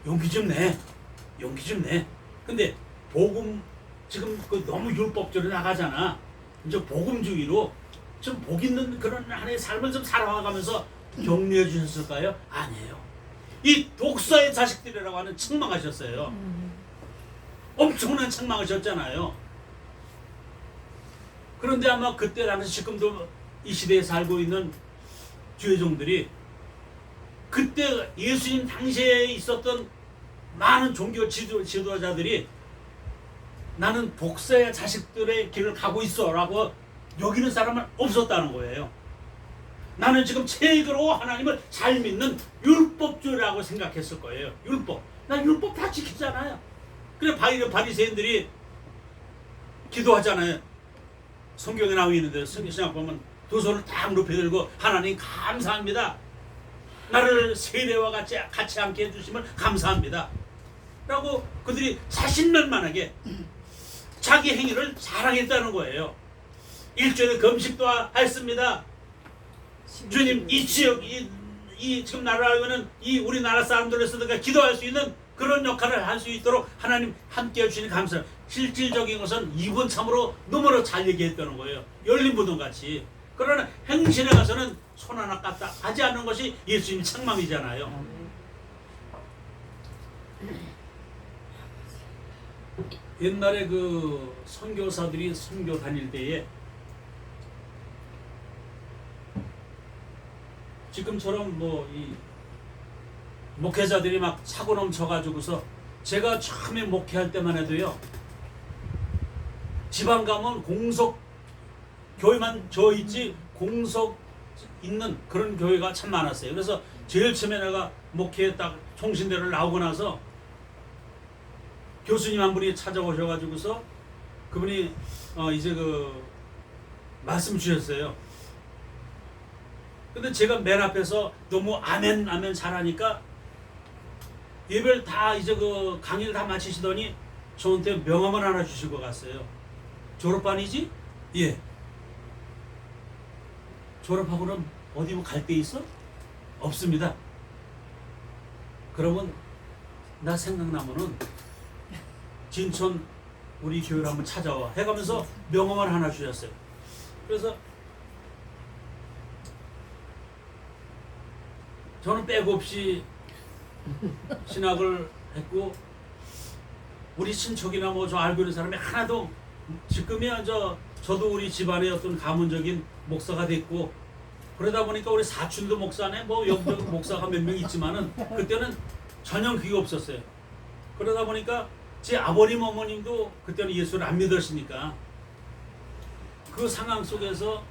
Speaker 1: 용기 좀 내. 근데 복음 지금 너무 율법적으로 나가잖아. 이제 복음주의로 좀 복 있는 그런 하나의 삶을 좀 살아가면서 격려해 주셨을까요? 아니에요. 이 독사의 자식들이라고 하는 책망하셨어요. 엄청난 책망하셨잖아요. 그런데 아마 그때 당시 지금도 이 시대에 살고 있는 주의종들이 그때 예수님 당시에 있었던 많은 종교 지도자들이 나는 독사의 자식들의 길을 가고 있어 라고 여기는 사람은 없었다는 거예요. 나는 지금 책으로 하나님을 잘 믿는 율법주의라고 생각했을 거예요. 난 율법 다 지키잖아요. 그래 바리새인들이 기도하잖아요. 성경에 나와 있는데 성경 보면 두 손을 딱 높이 들고 하나님 감사합니다. 나를 세례와 같이 함께 해주시면 감사합니다. 라고 그들이 자신만만하게 자기 행위를 자랑했다는 거예요. 일주일에 금식도 했습니다. 주님 이 지역 이 지금 나라에는 이 우리나라 사람들에서도 기도할 수 있는 그런 역할을 할 수 있도록 하나님 함께 해주시니 감사합니다. 실질적인 것은 이번 참으로 너무나 잘 얘기했다는 거예요. 열린 무덤 같이. 그러나 행실에 가서는 손 하나 까딱 하지 않는 것이 예수님 책망이잖아요. 옛날에 그 선교사들이 선교 다닐 때에 지금처럼 이 목회자들이 막 차고 넘쳐가지고서 제가 처음에 목회할 때만 해도요, 지방 가면 공석 교회만 저 있지 공석 있는 그런 교회가 참 많았어요. 그래서 제일 처음에 내가 목회에 딱 총신대를 나오고 나서 교수님 한 분이 찾아오셔가지고서 그분이 이제 말씀 주셨어요. 근데 제가 맨 앞에서 너무 아멘 잘하니까 예배를 다 이제 강의를 다 마치시더니 저한테 명함을 하나 주시고 갔어요. 졸업반이지? 예. 졸업하고는 어디 갈 데 있어? 없습니다. 그러면 나 생각나면은 진천 우리 교회를 한번 찾아와 해가면서 명함을 하나 주셨어요. 그래서 저는 빼고 없이 신학을 했고 우리 친척이나 저 알고 있는 사람이 하나도 지금이야 저도 우리 집안의 어떤 가문적인 목사가 됐고 그러다 보니까 우리 사촌도 목사네 여기 목사가 몇 명 있지만은 그때는 전혀 그게 없었어요. 그러다 보니까 제 아버님 어머님도 그때는 예수를 안 믿으시니까 그 상황 속에서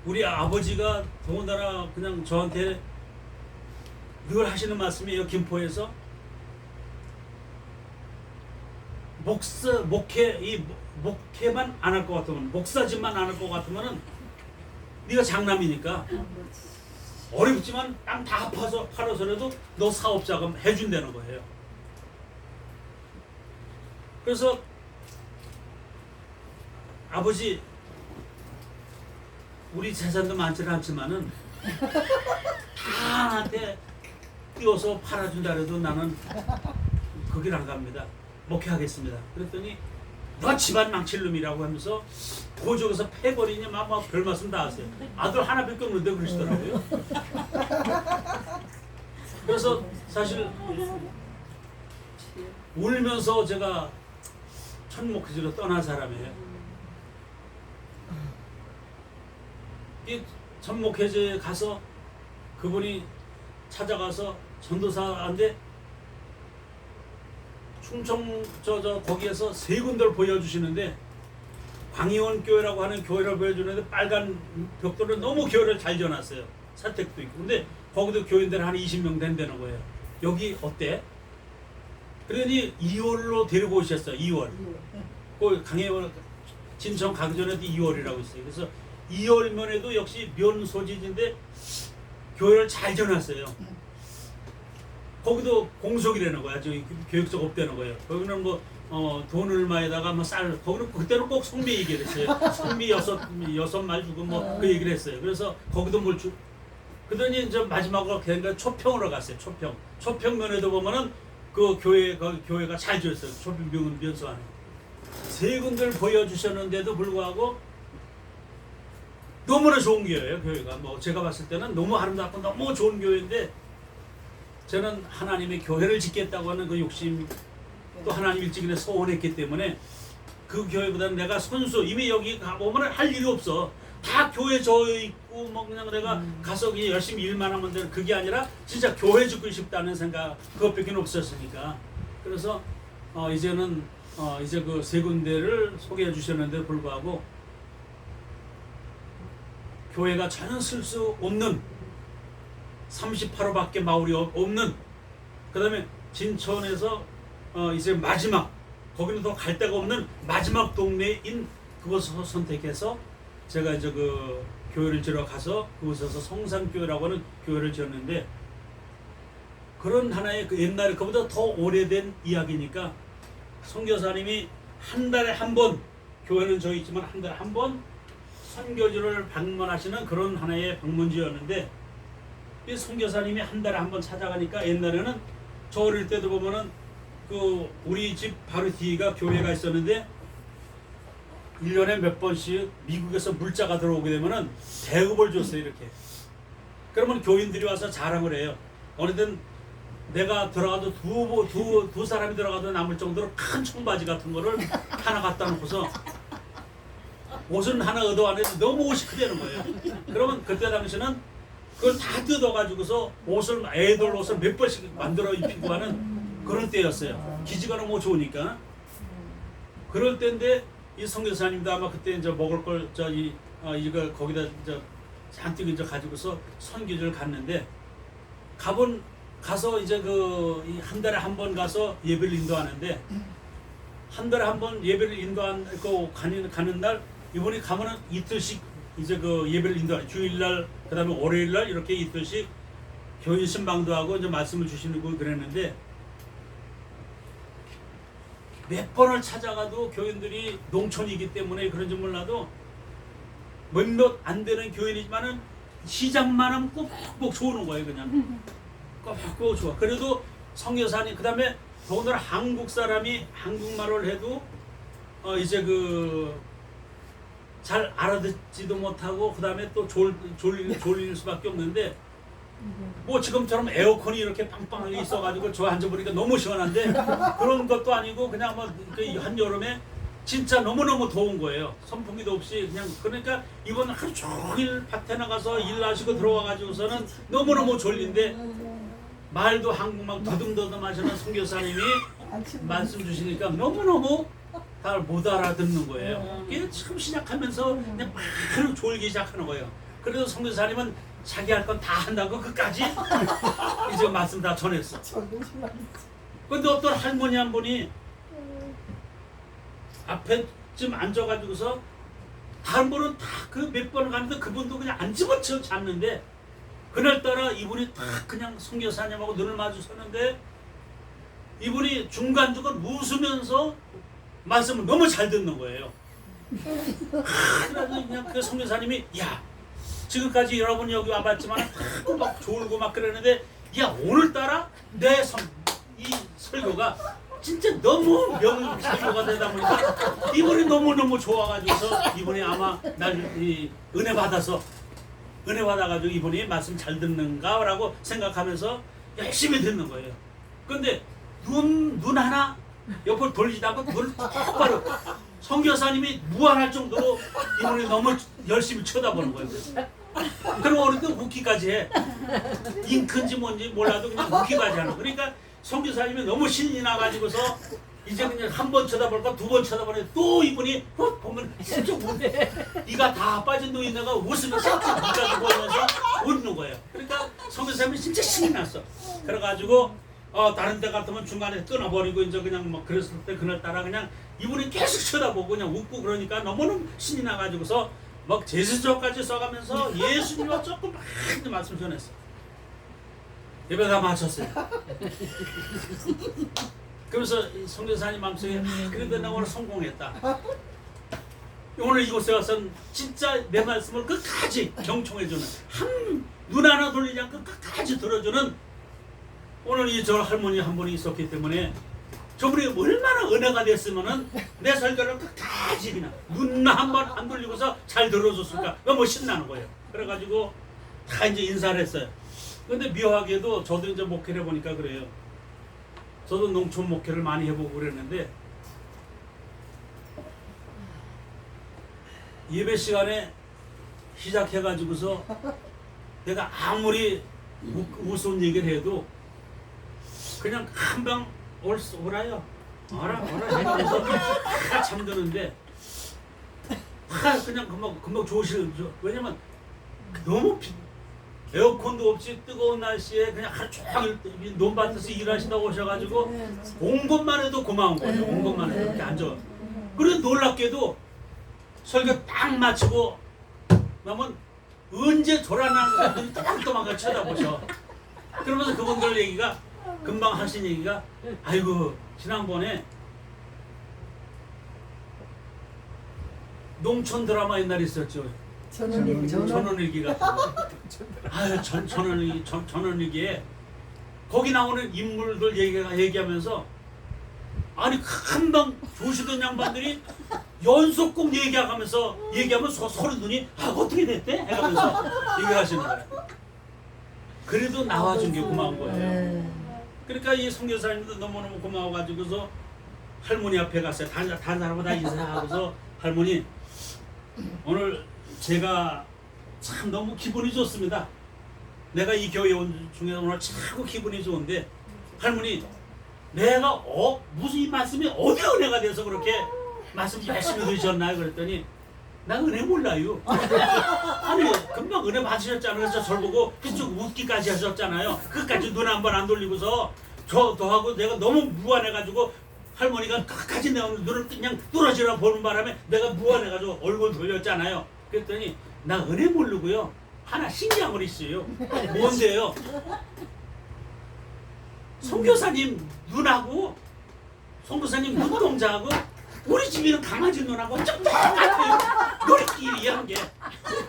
Speaker 1: 우리 아버지가 더군다나 그냥 저한테 늘 하시는 말씀이에요. 김포에서 목회만 안 할 것 같으면 목사짓만 안 할 것 같으면은 네가 장남이니까 어렵지만 땅 다 팔아서라도 너 사업자금 해준다는 거예요. 그래서 아버지 우리 재산도 많지는 않지만은 다 나한테 띄워서 팔아준다 해도 나는 그 길 안 갑니다. 목회하겠습니다. 그랬더니 너 집안 망칠 놈이라고 하면서 고적에서 패버리니 막 별 말씀 다 하세요. 아들 하나밖에 없는데 그러시더라고요. 그래서 사실 울면서 제가 첫 목회지로 떠난 사람이에요. 이 첫 목회지에 가서 그분이 찾아가서 전도사인데 충청 거기에서 세 군데를 보여주시는데 광희원 교회라고 하는 교회를 보여주는데 빨간 벽돌을 너무 교회를 잘 지어놨어요. 사택도 있고. 근데 거기도 교인들 한 20명 된다는 거예요. 여기 어때? 그러니 2월로 데리고 오셨어요. 2월. 그 강혜원 진청 가기 전에도 2월이라고 있어요. 그래서 이월면에도 역시 면 소지지인데 교회를 잘 지어놨어요. 거기도 공석이라는 거야. 저기 교육적 없다는 거예요. 거기는 뭐 돈 얼마에다가 뭐 쌀, 거기는 그때는 꼭 성비 얘기를 했어요. 성비 여섯 말 주고 뭐 그 얘기를 했어요. 그래서 거기도 뭘 그러더니 이제 마지막으로 걔가 초평으로 갔어요. 초평면에도 보면은 그 교회가 잘 지었어요. 초평 면소 안에 세 군데를 보여주셨는데도 불구하고 너무나 좋은 교회예요. 교회가 뭐 제가 봤을 때는 너무 아름답고 너무 좋은 교회인데 저는 하나님의 교회를 짓겠다고 하는 그 욕심 또 하나님 일찍이 소원했기 때문에 그 교회보다는 내가 선수 이미 여기 가보면 할 일이 없어. 다 교회 저 있고 뭐 그냥 내가 가서 그냥 열심히 일만 하면 되는 그게 아니라 진짜 교회 짓고 싶다는 생각 그것밖에 없었으니까. 그래서 이제는 이제 그 세 군데를 소개해 주셨는데 불구하고 교회가 전혀 쓸 수 없는 38호밖에 마을이 없는 그 다음에 진천에서 이제 마지막 거기는 더 갈 데가 없는 마지막 동네인 그곳을 선택해서 제가 이제 그 교회를 지러 가서 그곳에서 성산교회라고 하는 교회를 지었는데 그런 하나의 그 옛날에 그보다 더 오래된 이야기니까 선교사님이 한 달에 한 번 교회는 저 있지만 한 달에 한 번 선교지를 방문하시는 그런 하나의 방문지였는데 이 선교사님이 한 달에 한 번 찾아가니까 옛날에는 저 어릴 때도 보면은 그 우리 집 바로 뒤가 교회가 있었는데 1년에 몇 번씩 미국에서 물자가 들어오게 되면은 대접을 줬어요. 이렇게. 그러면 교인들이 와서 자랑을 해요. 어느든 내가 들어가도 두 사람이 들어가도 남을 정도로 큰 청바지 같은 거를 하나 갖다 놓고서 옷은 하나 얻어왔는데 너무 옷이 크다는 거예요. 그러면 그때 당시는 그걸 다 뜯어가지고서 옷을 애들 옷을 몇 번씩 만들어 입히고 하는 그런 때였어요. 기지가 너무 좋으니까. 그럴 때인데 이 선교사님도 아마 그때 이제 먹을 걸 이거 거기다 이제 잔뜩 이제 가지고서 선교지를 갔는데 가서 이제 그 한 달에 한 번 가서 예배를 인도하는데 한 달에 한 번 예배를 인도하고 가는 날 이번에 가면은 이틀씩 이제 그 예배를 인도하는 주일날 그다음에 월요일날 이렇게 이틀씩 교인 신방도 하고 이제 말씀을 주시는 거 그랬는데 몇 번을 찾아가도 교인들이 농촌이기 때문에 그런지 몰라도 몇몇 안 되는 교인이지만은 시장만 하면 꼭꼭 좋은 거예요. 그냥 꼭꼭 좋아. 그래도 선교사님 그다음에 더군다나 한국 사람이 한국말을 해도 이제 그 잘 알아듣지도 못하고 그다음에 또 졸릴 수밖에 없는데 뭐 지금처럼 에어컨이 이렇게 빵빵하게 있어가지고 저 앉아보니까 너무 시원한데 그런 것도 아니고 그냥 뭐 한여름에 진짜 너무너무 더운 거예요. 선풍기도 없이 그냥 그러니까 이번 하루 종일 밭에 나가서 일하시고 들어와가지고서는 너무너무 졸린데 말도 한국말 더듬더듬 하시는 선교사님이 말씀 주시니까 너무너무 다 못 알아듣는 거예요. 이게 처음 시작하면서 그냥 바로 졸기 시작하는 거예요. 그래도 선교사님은 자기 할 건 다 한다고 끝까지 이제 말씀 다 전했어. 근데 어떤 할머니 한 분이 앞에쯤 앉아가지고서 다른 분은 다 그 몇 번 가는데 그분도 그냥 안 집어쳐 잡는데 그날따라 이분이 딱 그냥 선교사님하고 눈을 마주쳤는데 이분이 중간중간 웃으면서 말씀을 너무 잘 듣는 거예요. 그래서 그냥 그 선교사님이 야 지금까지 여러분이 여기 와봤지만 막 졸고 막 그러는데 야 오늘따라 이 설교가 진짜 너무 설교가 되다 보니까 이분이 너무너무 좋아가지고서 이분이 아마 날 은혜 받아가지고 이분이 말씀 잘 듣는가라고 생각하면서 열심히 듣는 거예요. 근데 눈 하나 옆을 돌리지도 않고 눈을 똑바로 선교사님이 무한할 정도로 이분이 너무 열심히 쳐다보는 거예요. 그럼 어느덧 웃기까지 해. 잉크인지 뭔지 몰라도 그냥 웃기까지 하는. 그러니까 선교사님이 너무 신이 나가지고서 이제 그냥 한 번 쳐다볼까 두 번 쳐다보는데 또 이분이 보면 진짜 이가 다 빠진 노인네가 웃으면서 이가 보면서 웃는 거예요. 그러니까 선교사님이 진짜 신이 났어. 그래가지고 다른 데 같으면 중간에 끊어버리고 이제 그냥 뭐 그랬을 때 그날따라 그냥 이분이 계속 쳐다보고 그냥 웃고 그러니까 너무너무 신이 나가지고서 막 제스처까지 써가면서 예수님과 조금 많이 말씀 전했어. 예배 다 마쳤어요. 그러면서 선교사님 마음속에 그래도 나 오늘 성공했다. 오늘 이곳에 와서는 진짜 내 말씀을 끝까지 경청해주는 눈 하나 돌리지 않고 끝까지 들어주는 오늘 이 저 할머니 한 분이 있었기 때문에 저분이 얼마나 은혜가 됐으면은 내 설교를 끝까지 그냥 눈 한 번 안 돌리고서 잘 들어줬을까. 너무 신나는 거예요. 그래가지고 다 이제 인사를 했어요. 근데 묘하게도 저도 이제 목회를 해보니까 그래요. 저도 농촌 목회를 많이 해보고 그랬는데 예배 시간에 시작해가지고서 내가 아무리 무서운 얘기를 해도 그냥 금방 오라요. 오라 해서 다 잠드는데 그냥 금방 좋으시죠. 왜냐면 너무 에어컨도 없이 뜨거운 날씨에 그냥 하루 종일 논밭에서 일하시다 오셔가지고 온 것만 해도 고마운 거예요. 온 것만 해도 이렇게 앉아. 그리고 놀랍게도 설교 딱 마치고 나면 언제 돌아나는 사람들이 또망또망 쳐다보셔. 그러면서 그분들 얘기가 금방 하신 얘기가 아이고 지난번에 농촌 드라마 옛날에 있었죠. 전원일기가 아유 전원일기에 거기 나오는 인물들 얘기하면서 아니 금방 조시던 양반들이 연속곡 얘기하면 서로 눈이 어떻게 됐대? 해가면서 얘기하시는 거예요. 그래도 나와준 게 고마운 거예요. 그러니까 이 선교사님도 너무너무 고마워가지고서 할머니 앞에 갔어요. 다른 사람보다 인사하고서 할머니 오늘 제가 참 너무 기분이 좋습니다. 내가 이 교회 온 중에 오늘 참 기분이 좋은데 할머니 내가 무슨 이 말씀이 어디 은혜가 돼서 그렇게 말씀 열심히 들으셨나요? 그랬더니 나 은혜 몰라요. 아니 금방 은혜 받으셨잖아요. 그래서 저를 보고 그쪽 웃기까지 하셨잖아요. 그까지 눈 한 번 안 돌리고서 저도 하고 내가 너무 무안해가지고 할머니가 끝까지 내 눈을 그냥 뚫어지라 보는 바람에 내가 무안해가지고 얼굴 돌렸잖아요. 그랬더니 나 은혜 모르고요. 하나 신기한 걸 있어요. 뭔데요? 선교사님 눈하고 선교사님 눈동자하고 우리 집에는 강아지 눈하고 똑같아요. 놀이끼리 한 게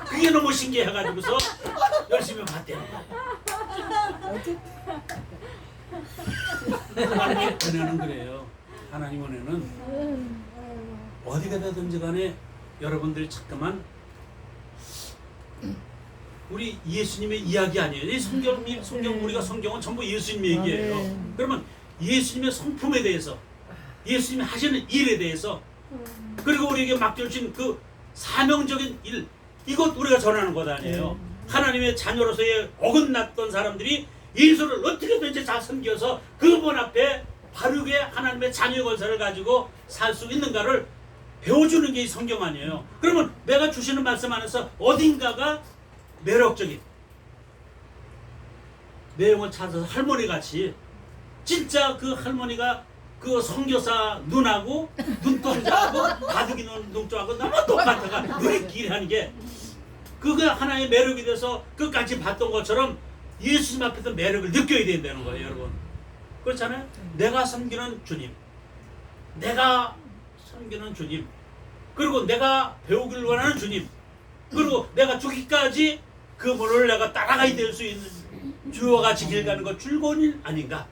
Speaker 1: 그게 너무 신기해가지고서 열심히 봤대요. 하나님의 은혜는 그래요. 하나님 은혜는 어디가 되든지 간에 여러분들 잠깐만 우리 예수님의 이야기 아니에요. 이 성경 우리가 성경은 전부 예수님의 얘기예요. 그러면 예수님의 성품에 대해서 예수님이 하시는 일에 대해서 그리고 우리에게 맡겨주신 그 사명적인 일 이것 우리가 전하는 것 아니에요. 하나님의 자녀로서의 어긋났던 사람들이 예수를 어떻게든지 잘 섬겨서 그분 앞에 바르게 하나님의 자녀 권세를 가지고 살 수 있는가를 배워주는 게 이 성경 아니에요. 그러면 내가 주시는 말씀 안에서 어딘가가 매력적인 내용을 찾아서 할머니같이 진짜 그 할머니가 그 선교사 눈하고 눈동자하고 바둑이 눈동자하고 너무 똑같아가 눈이 길하는 게 그게 하나의 매력이 돼서 끝까지 봤던 것처럼 예수님 앞에서 매력을 느껴야 된다는 거예요. 여러분 그렇잖아요. 내가 섬기는 주님 내가 섬기는 주님 그리고 내가 배우기를 원하는 주님 그리고 내가 죽기까지 그분을 내가 따라가야 될 수 있는 주와 같이 길 가는 것 즐거운 일 아닌가.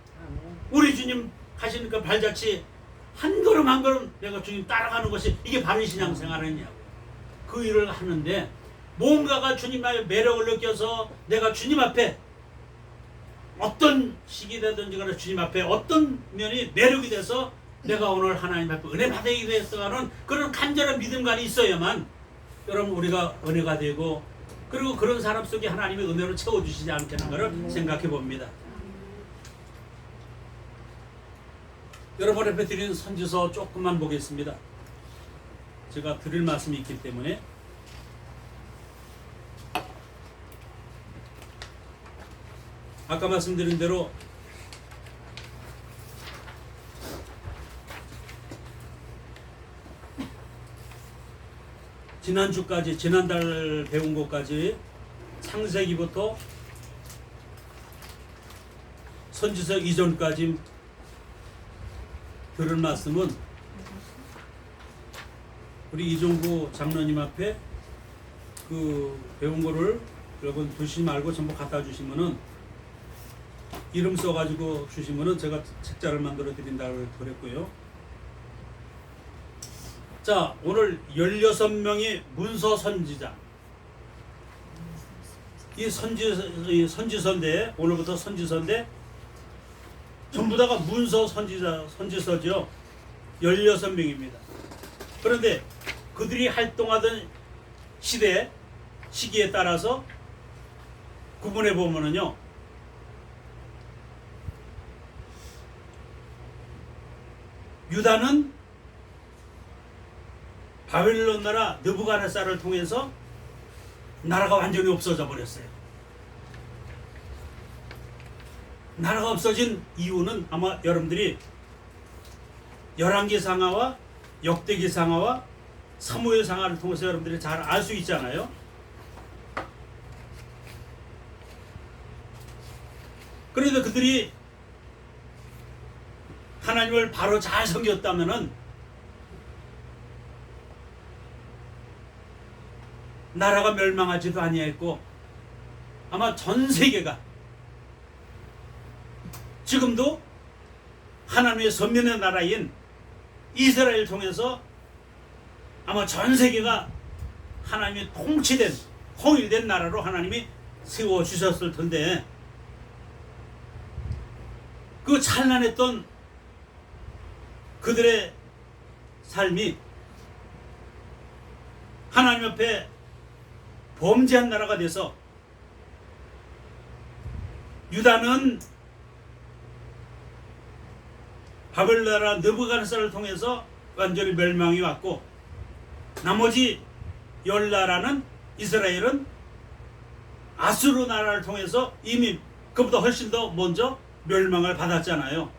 Speaker 1: 우리 주님 하시는 그 발자취 한 걸음 한 걸음 내가 주님 따라가는 것이 이게 바른 신앙생활 아니냐고. 그 일을 하는데 뭔가가 주님의 매력을 느껴서 내가 주님 앞에 어떤 시기 되든지 간에 주님 앞에 어떤 면이 매력이 돼서 내가 오늘 하나님 앞에 은혜 받아야 되겠다는 그런 간절한 믿음관이 있어야만 여러분 우리가 은혜가 되고 그리고 그런 사람 속에 하나님의 은혜로 채워주시지 않겠는가를 생각해 봅니다. 여러분 앞에 드리는 선지서 조금만 보겠습니다. 제가 드릴 말씀이 있기 때문에 아까 말씀드린 대로 지난주까지 지난달 배운 것까지 창세기부터 선지서 이전까지 들은 말씀은 우리 이종구 장로님 앞에 그 배운 거를 여러분 두시지 말고 전부 갖다 주시면은 이름 써가지고 주시면은 제가 책자를 만들어 드린다고 그랬고요. 자, 오늘 16명의 문서 선지자. 이 선지서인데, 오늘부터 선지서인데, 전부 다가 문서 선지서죠. 16명입니다. 그런데 그들이 활동하던 시기에 따라서 구분해 보면은요, 유다는 바벨론 나라 느부갓네살을 통해서 나라가 완전히 없어져 버렸어요. 나라가 없어진 이유는 아마 여러분들이 열왕기상하와 역대기상하와 사무엘상하를 통해서 여러분들이 잘 알 수 있잖아요. 그런데 그들이 하나님을 바로 잘 섬겼다면은 나라가 멸망하지도 아니했고 아마 전 세계가 지금도 하나님의 선민의 나라인 이스라엘을 통해서 아마 전 세계가 하나님의 통치된 통일된 나라로 하나님이 세워주셨을 텐데 그 찬란했던 그들의 삶이 하나님 앞에 범죄한 나라가 돼서 유다는 바벨 나라 느부갓네살을 통해서 완전히 멸망이 왔고 나머지 10나라는 이스라엘은 아수르 나라를 통해서 이미 그보다 훨씬 더 먼저 멸망을 받았잖아요.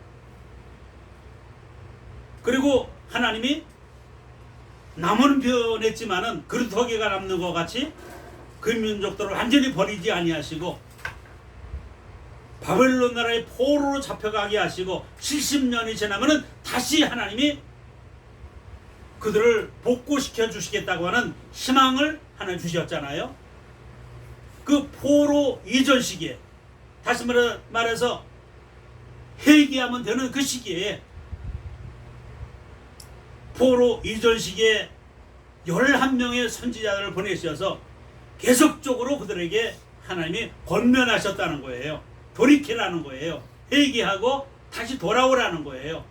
Speaker 1: 그리고 하나님이 남은 변했지만은 그루터기가 남는 것 같이 그 민족들을 완전히 버리지 아니하시고 바벨론 나라의 포로로 잡혀가게 하시고 70년이 지나면은 다시 하나님이 그들을 복구시켜 주시겠다고 하는 희망을 하나 주셨잖아요. 그 포로 이전 시기에 다시 말해서 회개하면 되는 그 시기에 포로 이전 시기에 11명의 선지자들을 보내셔서 계속적으로 그들에게 하나님이 권면하셨다는 거예요. 돌이키라는 거예요. 회개하고 다시 돌아오라는 거예요.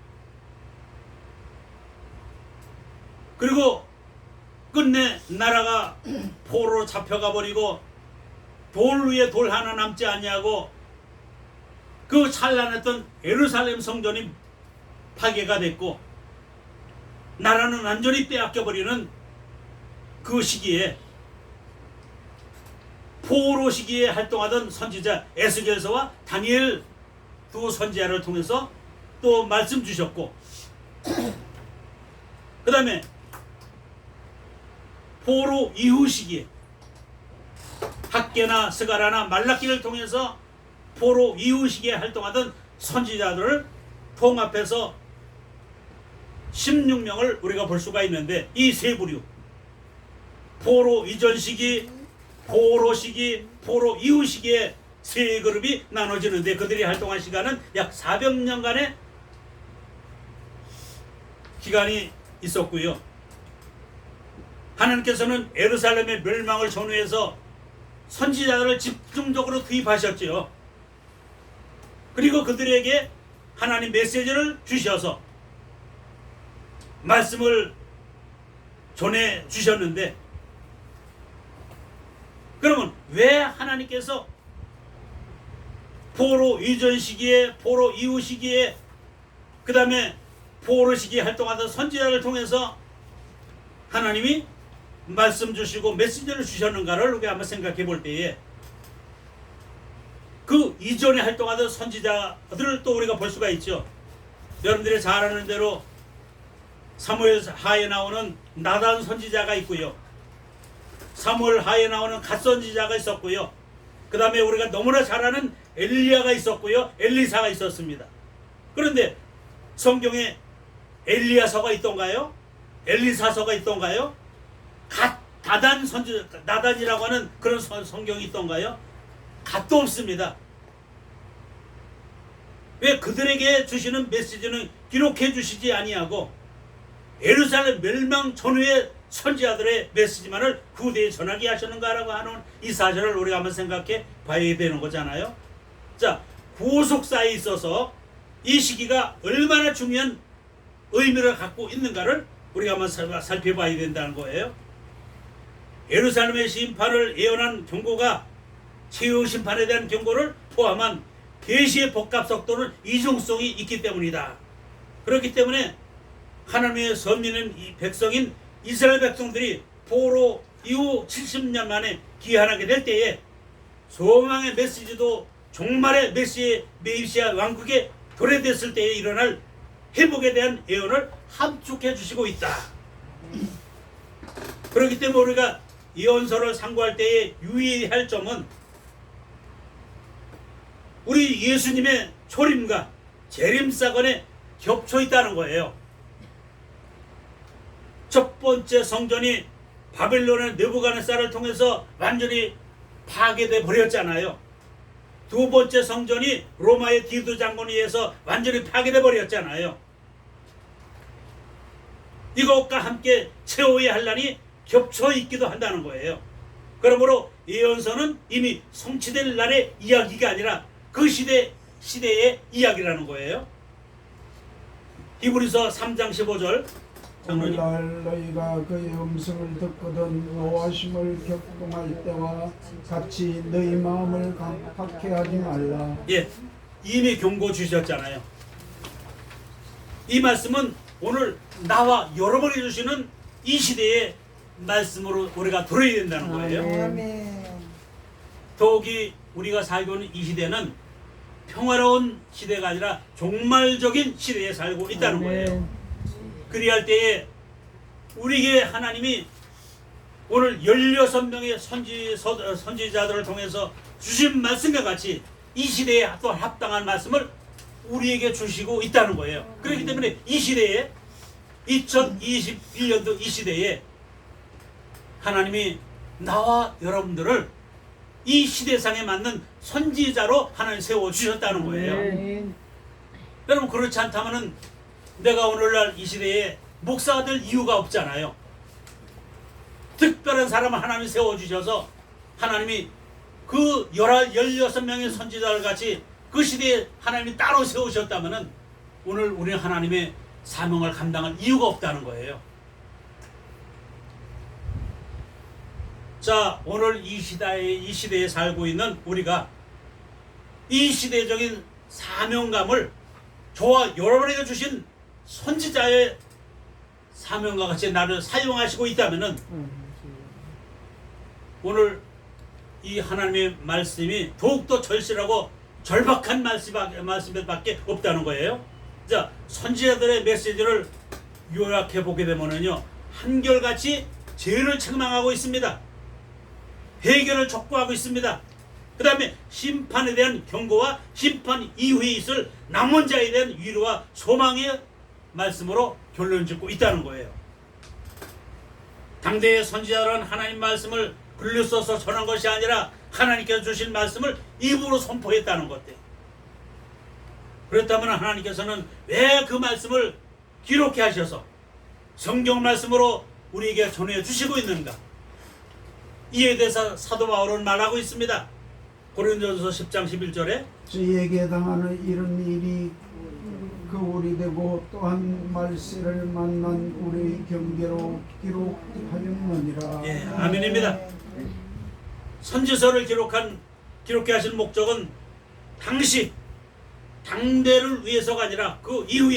Speaker 1: 그리고 끝내 나라가 포로로 잡혀가 버리고 돌 위에 돌 하나 남지 아니하고 그 찬란했던 예루살렘 성전이 파괴가 됐고 나라는 완전히 빼앗겨 버리는 그 시기에 포로 시기에 활동하던 선지자 에스겔서와 다니엘 두 선지자를 통해서 또 말씀 주셨고 그 다음에 포로 이후 시기에 학개나 스가라나 말라기를 통해서 포로 이후 시기에 활동하던 선지자들을 통합해서 16명을 우리가 볼 수가 있는데 이 세 부류 포로 이전 시기, 포로 시기, 포로 이후 시기에 세 그룹이 나눠지는데 그들이 활동한 시간은 약 400년간의 기간이 있었고요. 하나님께서는 예루살렘의 멸망을 전후해서 선지자들을 집중적으로 투입하셨지요. 그리고 그들에게 하나님 메시지를 주셔서 말씀을 전해 주셨는데 그러면 왜 하나님께서 포로 이전 시기에 포로 이후 시기에 그 다음에 포로 시기에 활동하던 선지자를 통해서 하나님이 말씀 주시고 메시지를 주셨는가를 우리가 한번 생각해 볼 때에 그 이전에 활동하던 선지자들을 또 우리가 볼 수가 있죠. 여러분들이 잘 아는 대로 사무엘 하에 나오는 나단 선지자가 있고요. 사무엘 하에 나오는 갓선지자가 있었고요. 그 다음에 우리가 너무나 잘 아는 엘리야가 있었고요. 엘리사가 있었습니다. 그런데 성경에 엘리야서가 있던가요? 엘리사서가 있던가요? 나단이라고 하는 그런 성경이 있던가요? 갓도 없습니다. 왜 그들에게 주시는 메시지는 기록해 주시지 아니하고 예루살렘 멸망 전후의 선지자들의 메시지만을 후대에 전하게 하셨는가라고 하는 이 사실을 우리가 한번 생각해 봐야 되는 거잖아요. 자, 구속사에 있어서 이 시기가 얼마나 중요한 의미를 갖고 있는가를 우리가 한번 살펴봐야 된다는 거예요. 예루살렘의 심판을 예언한 경고가 최후 심판에 대한 경고를 포함한 계시의 복합 속도는 이중성이 있기 때문이다. 그렇기 때문에 하나님의 선민인 이 백성인 이스라엘 백성들이 포로 이후 70년 만에 귀환하게 될 때에 소망의 메시지도 종말의 메시아 왕국에 도래됐을 때에 일어날 회복에 대한 예언을 함축해 주시고 있다. 그렇기 때문에 우리가 예언서를 상고할 때에 유의할 점은 우리 예수님의 초림과 재림사건에 겹쳐 있다는 거예요. 첫 번째 성전이 바벨론의 느부갓네살을 통해서 완전히 파괴돼 버렸잖아요. 두 번째 성전이 로마의 디도 장군에 의해서 완전히 파괴돼 버렸잖아요. 이것과 함께 최후의 환란이 겹쳐 있기도 한다는 거예요. 그러므로 예언서는 이미 성취될 날의 이야기가 아니라 그 시대의 이야기라는 거예요. 히브리서 3장 15절
Speaker 2: 오늘날 너희가 그의 음성을 듣거든 노하심을 격동할 때와 같이 너희 마음을 강팍해 하지 말라.
Speaker 1: 예, 이미 경고 주셨잖아요. 이 말씀은 오늘 나와 여러분이 주시는 이 시대의 말씀으로 우리가 들어야 된다는 거예요.
Speaker 3: 아멘.
Speaker 1: 더욱이 우리가 살고 있는 이 시대는 평화로운 시대가 아니라 종말적인 시대에 살고 있다는 거예요. 그리할 때에 우리에게 하나님이 오늘 16명의 선지자들을 통해서 주신 말씀과 같이 이 시대에 또 합당한 말씀을 우리에게 주시고 있다는 거예요. 그렇기 때문에 이 시대에 2021년도 이 시대에 하나님이 나와 여러분들을 이 시대상에 맞는 선지자로 하나님 세워주셨다는 거예요. 여러분 그렇지 않다면 내가 오늘날 이 시대에 목사가 될 이유가 없잖아요. 특별한 사람을 하나님이 세워주셔서 하나님이 그 16명의 선지자를 같이 그 시대에 하나님이 따로 세우셨다면 오늘 우리는 하나님의 사명을 감당할 이유가 없다는 거예요. 자, 오늘 이 시대에 살고 있는 우리가 이 시대적인 사명감을 저와 여러분에게 주신 선지자의 사명과 같이 나를 사용하시고 있다면은 오늘 이 하나님의 말씀이 더욱더 절실하고 절박한 말씀밖에 없다는 거예요. 자, 선지자들의 메시지를 요약해 보게 되면은요, 한결같이 죄를 책망하고 있습니다. 해결을 촉구하고 있습니다. 그 다음에 심판에 대한 경고와 심판 이후에 있을 남은 자에 대한 위로와 소망의 말씀으로 결론 짓고 있다는 거예요. 당대의 선지자들은 하나님 말씀을 글로 써서 전한 것이 아니라 하나님께서 주신 말씀을 입으로 선포했다는 것들. 그렇다면 하나님께서는 왜 그 말씀을 기록해 하셔서 성경 말씀으로 우리에게 전해 주시고 있는가? 이에 대해서 사도 바울은 말하고 있습니다. 고린도전서 10장 11절에
Speaker 2: 저희에게 당하는 이런 일이 그 우리 되고 또한 말세를 만난 우리의 경계로 기록하였느니라.
Speaker 1: 예, 아멘입니다. 선지서를 기록해 하신 목적은 당대를 위해서가 아니라 그 이후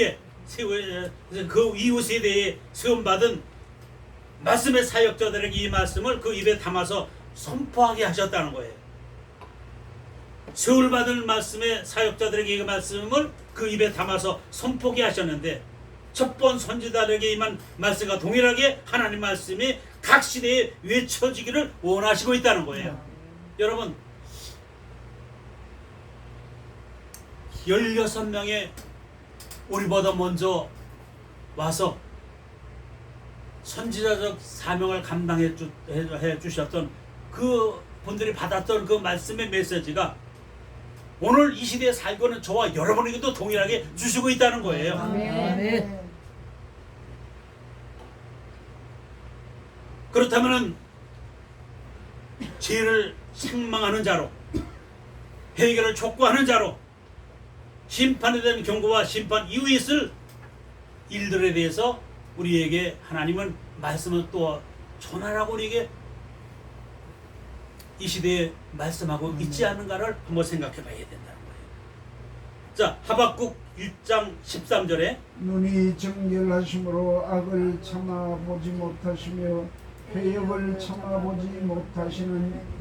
Speaker 1: 세대에 세움받은 말씀의 사역자들에게 이 말씀을 그 입에 담아서 선포하게 하셨다는 거예요. 세울받은 말씀의 사역자들에게 이 말씀을 그 입에 담아서 선포하게 하셨는데 첫 번 선지자들에게 임한 말씀과 동일하게 하나님 말씀이 각 시대에 외쳐지기를 원하시고 있다는 거예요. 여러분 16명의 우리보다 먼저 와서 선지자적 사명을 감당해 주셨던 그 분들이 받았던 그 말씀의 메시지가 오늘 이 시대에 살고 있는 저와 여러분에게도 동일하게 주시고 있다는 거예요.
Speaker 3: 아멘.
Speaker 1: 그렇다면 죄를 책망하는 자로, 해결을 촉구하는 자로, 심판에 대한 경고와 심판 이후에 있을 일들에 대해서 우리에게 하나님은 말씀을 또 전하라고 우리에게 이 시대에 말씀하고 있지 않은가를 한번 생각해 봐야 된다는 거예요. 자, 하박국 1장 13절에
Speaker 2: 눈이 정결하심으로 악을 참아보지 못하시며 회역을 참아보지 못하시는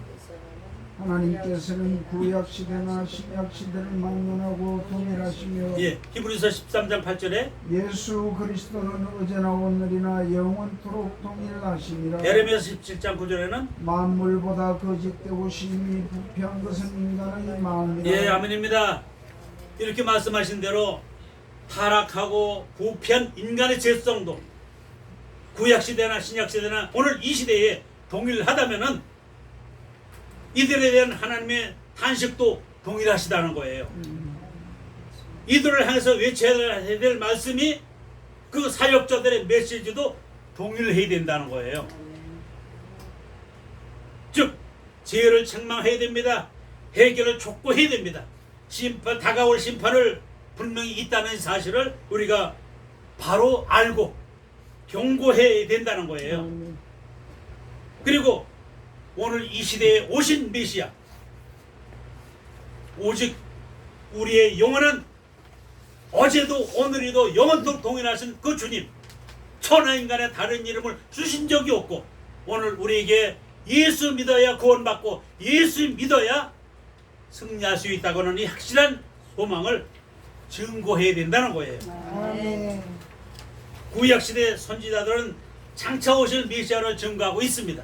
Speaker 2: 하나님께서는 구약시대나 신약시대를 막론하고 동일하시며
Speaker 1: 예, 히브리서 13장 8절에
Speaker 2: 예수 그리스도는 어제나 오늘이나 영원토록 동일하시니라.
Speaker 1: 예레미야서 17장 9절에는
Speaker 2: 만물보다 거짓되고 심히 부패한 것은 인간의 마음이라.
Speaker 1: 예, 아멘입니다. 이렇게 말씀하신 대로 타락하고 부패한 인간의 죄성도 구약시대나 신약시대나 오늘 이 시대에 동일하다면은 이들에 대한 하나님의 탄식도 동일하시다는 거예요. 이들을 향해서 외쳐야 될 말씀이 그 사역자들의 메시지도 동일해야 된다는 거예요. 즉 죄를 책망해야 됩니다. 해결을 촉구해야 됩니다. 다가올 심판을 분명히 있다는 사실을 우리가 바로 알고 경고해야 된다는 거예요. 그리고 오늘 이 시대에 오신 메시아, 오직 우리의 영원한 어제도 오늘이도 영원토록 동일하신 그 주님, 천하인간의 다른 이름을 주신 적이 없고 오늘 우리에게 예수 믿어야 구원받고 예수 믿어야 승리할 수 있다고는 이 확실한 소망을 증거해야 된다는 거예요.
Speaker 3: 아멘.
Speaker 1: 구약시대 선지자들은 장차 오실 메시아를 증거하고 있습니다.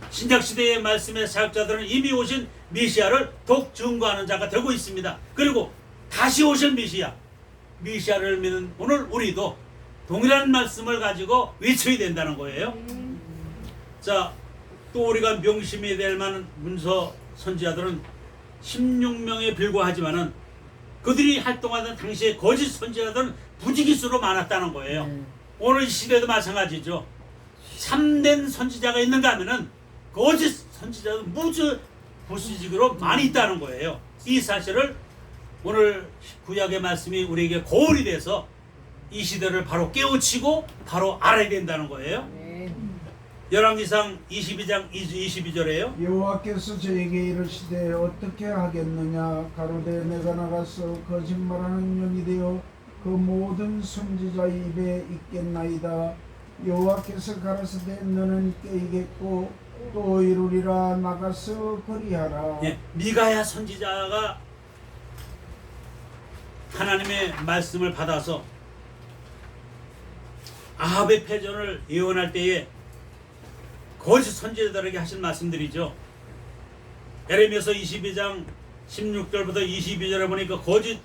Speaker 1: 신약시대의 말씀의 사역자들은 이미 오신 메시아를 더욱 증거하는 자가 되고 있습니다. 그리고 다시 오실 메시아를 믿는 오늘 우리도 동일한 말씀을 가지고 외쳐야 된다는 거예요. 자, 또 우리가 명심해야 될 만한 문서 선지자들은 16명에 불과하지만은 그들이 활동하던 당시에 거짓 선지자들은 부지기수로 많았다는 거예요. 오늘 시대도 마찬가지죠. 참된 선지자가 있는가 하면은 거짓 선지자도 무지 부수직으로 많이 있다는 거예요. 이 사실을 오늘 구약의 말씀이 우리에게 거울이 돼서 이 시대를 바로 깨우치고 바로 알아야 된다는 거예요. 열왕기상 22장 22절에요.
Speaker 2: 여호와께서 저에게 이르시되 어떻게 하겠느냐. 가로되 내가 나가서 거짓말하는 영이 되어 그 모든 선지자 입에 있겠나이다. 여호와께서 가라사대 너는 깨이겠고 또 이루리라. 나가서 그리하라.
Speaker 1: 예, 미가야 선지자가 하나님의 말씀을 받아서 아합의 패전을 예언할 때에 거짓 선지자들에게 하신 말씀들이죠. 예레미야서 22장 16절부터 22절에 보니까 거짓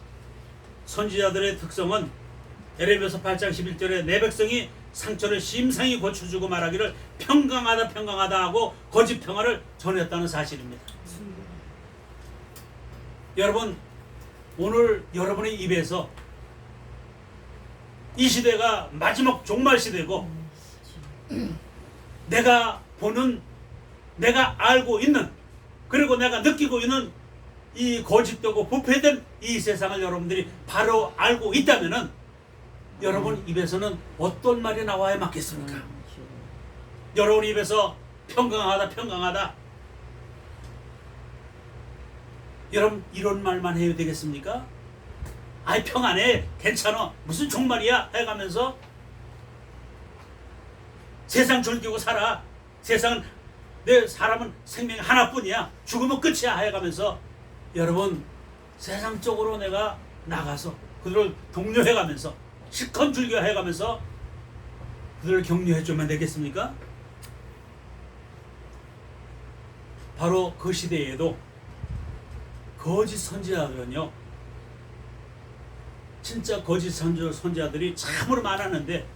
Speaker 1: 선지자들의 특성은 예레미야서 8장 11절에 내 백성이 상처를 심상히 고쳐주고 말하기를 평강하다 하고 거짓 평화를 전했다는 사실입니다. 여러분, 오늘 여러분의 입에서 이 시대가 마지막 종말 시대고 내가 보는, 내가 알고 있는, 그리고 내가 느끼고 있는 이 거짓되고 부패된 이 세상을 여러분들이 바로 알고 있다면은 여러분 입에서는 어떤 말이 나와야 맞겠습니까? 여러분 입에서 평강하다 여러분 이런 말만 해야 되겠습니까? 아이 평안해, 괜찮아, 무슨 종말이야 해가면서 세상 즐기고 살아, 세상은 내 사람은 생명이 하나뿐이야, 죽으면 끝이야 해가면서 여러분 세상적으로 내가 나가서 그들을 독려해가면서 실컷 즐겨 해가면서 그들을 격려해주면 되겠습니까? 바로 그 시대에도 거짓 선지자들은요, 진짜 거짓 선지자들이 참으로 많았는데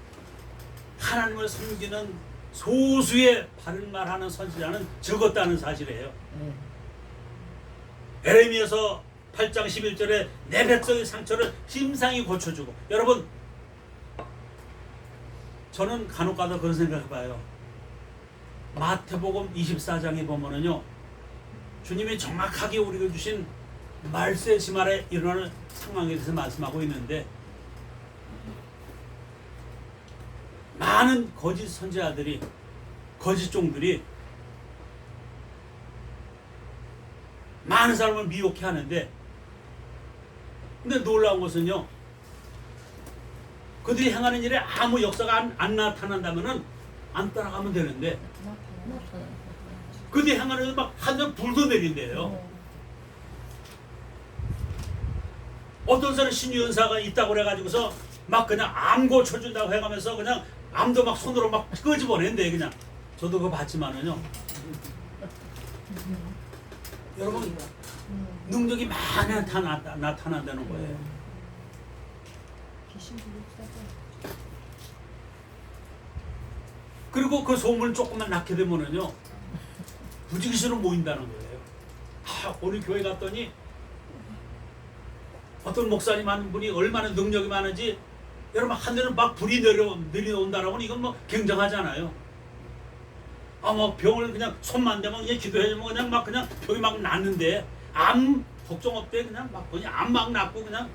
Speaker 1: 하나님을 섬기는 소수의 바른 말하는 선지자는 적었다는 사실이에요. 에레미야서 8장 11절에 내 백성의 상처를 심상히 고쳐주고, 여러분 저는 간혹가다 그런 생각해봐요. 마태복음 24장에 보면은요, 주님이 정확하게 우리가 주신 말세심 아래 일어나는 상황에 대해서 말씀하고 있는데, 많은 거짓 선지자들이, 거짓 종들이 많은 사람을 미혹해 하는데, 근데 놀라운 것은요, 그들이 행하는 일에 아무 역사가 안 나타난다면은 안 따라가면 되는데, 그들이 행하는 일에 막 한점 불도 내린대요. 어떤 사람 신유연사가 있다고 그래가지고서 막 그냥 암 고쳐준다고 해가면서 그냥 암도 막 손으로 막 끄집어낸대. 그냥 저도 그거 봤지만은요, 여러분 능력이 많이 나타난다는 거예요. 그리고 그 소문을 조금만 낳게 되면은요, 부지기수로 모인다는 거예요. 오늘 교회 갔더니 어떤 목사님 한 분이 얼마나 능력이 많은지, 여러분 하늘은 막 불이 내려온다라고 하면 이건 뭐 굉장하잖아요. 뭐 병을 그냥 손만 대면 그냥 기도해주면 그냥 막 그냥 병이 막 낫는데, 암 걱정 없대. 그냥 막 그냥 암 막 낫고 그냥.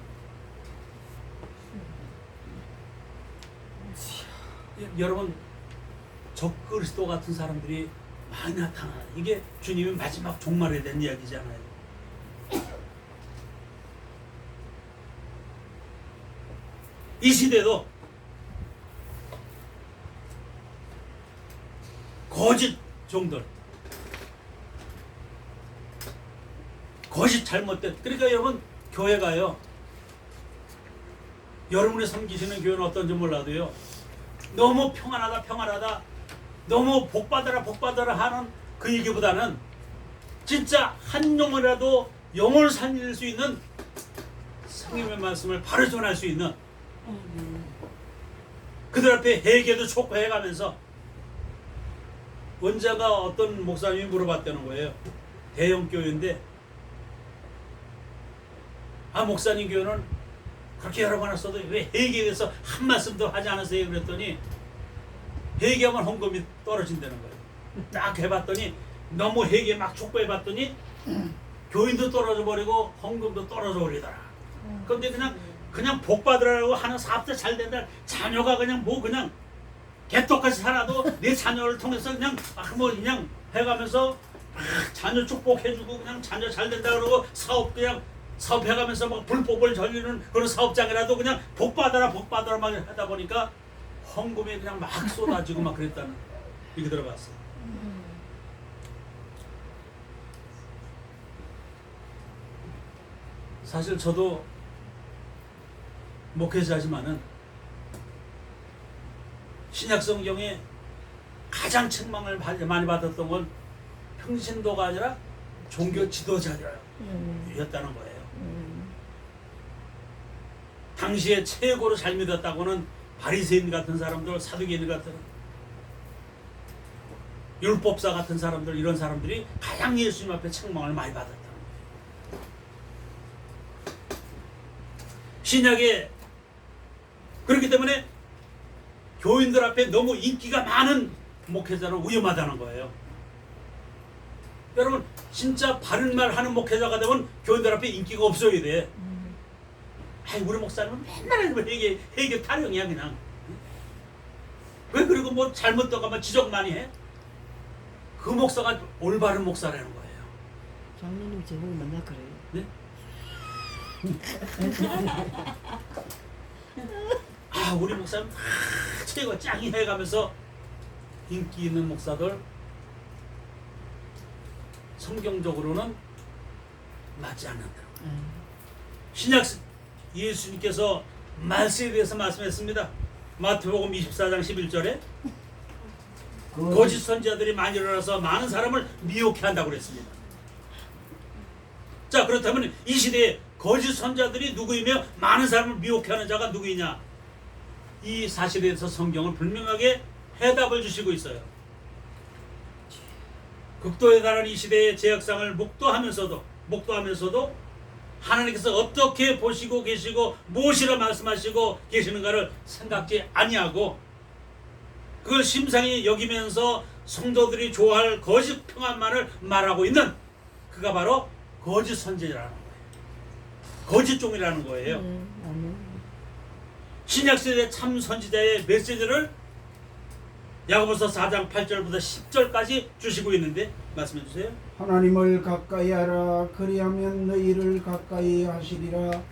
Speaker 1: 여러분 적그리스도 같은 사람들이 많이 나타나요. 이게 주님의 마지막 종말에 대한 이야기잖아요. 이 시대도 거짓 종들, 거짓 잘못된, 그러니까 여러분 교회가요, 여러분이 섬기시는 교회는 어떤지 몰라도요, 너무 평안하다 너무 복받아라 하는 그 얘기보다는 진짜 한 영혼이라도 영혼을 살릴 수 있는 성령의 말씀을 바로 전할 수 있는, 그들 앞에 회개도 촉구해가면서, 원자가 어떤 목사님이 물어봤다는 거예요. 대형 교회인데, 목사님 교회는 그렇게 여러 번 했어도 왜 회개에 대해서 한 말씀도 하지 않으세요? 그랬더니 회개하면 헌금이 떨어진다는 거예요. 딱 해봤더니 너무 회개 막 촉구해봤더니 교인도 떨어져 버리고 헌금도 떨어져 버리더라. 그런데 그냥 복 받으라고 하는 사업도 잘 된다. 자녀가 그냥 그냥 개떡같이 살아도 내 자녀를 통해서 그냥 해가면서 자녀 축복해주고 그냥 자녀 잘 된다 그러고 그냥 사업해가면서 막 불법을 저지르는 그런 사업장이라도 그냥 복 받아라 막 하다 보니까 헌금이 그냥 막 쏟아지고 막 그랬다는 얘기 들어봤어요. 사실 저도 목회자지만은 신약성경에 가장 책망을 많이 받았던 건 평신도가 아니라 종교 지도자들이었다는 거예요. 당시에 최고로 잘 믿었다고는 바리새인 같은 사람들, 사두개인 같은 율법사 같은 사람들, 이런 사람들이 가장 예수님 앞에 책망을 많이 받았다는 거예요. 신약에 그렇기 때문에 교인들 앞에 너무 인기가 많은 목회자는 위험하다는 거예요. 여러분 진짜 바른 말 하는 목회자가 되면 교인들 앞에 인기가 없어야 돼. 우리 목사님은 맨날 회개 타령이야 그냥. 왜 그리고 뭐 잘못되고 지적 많이 해? 그 목사가 올바른 목사라는 거예요.
Speaker 3: 장로님 제목이 맨날 그래요.
Speaker 1: 네? 우리 목사님 최고 짱이 해가면서 인기 있는 목사들 성경적으로는 맞지 않는다. 신약 예수님께서 말세에 대해서 말씀했습니다. 마태복음 24장 11절에 거짓 선지자들이 많이 일어나서 많은 사람을 미혹해 한다고 그랬습니다. 자, 그렇다면 이 시대에 거짓 선지자들이 누구이며 많은 사람을 미혹해 하는 자가 누구이냐? 이 사실에 대해서 성경은 분명하게 해답을 주시고 있어요. 극도에 달한 이 시대의 죄악상을 목도하면서도 하나님께서 어떻게 보시고 계시고 무엇이라 말씀하시고 계시는가를 생각지 아니하고 그걸 심상히 여기면서 성도들이 좋아할 거짓 평안만을 말하고 있는 그가 바로 거짓 선지자라는 거예요. 거짓 종이라는 거예요. 신약시대의 참 선지자의 메시지를 야고보서 4장 8절부터 10절까지 주시고 있는데 말씀해 주세요.
Speaker 2: 하나님을 가까이 하라. 그리하면 너희를 가까이 하시리라.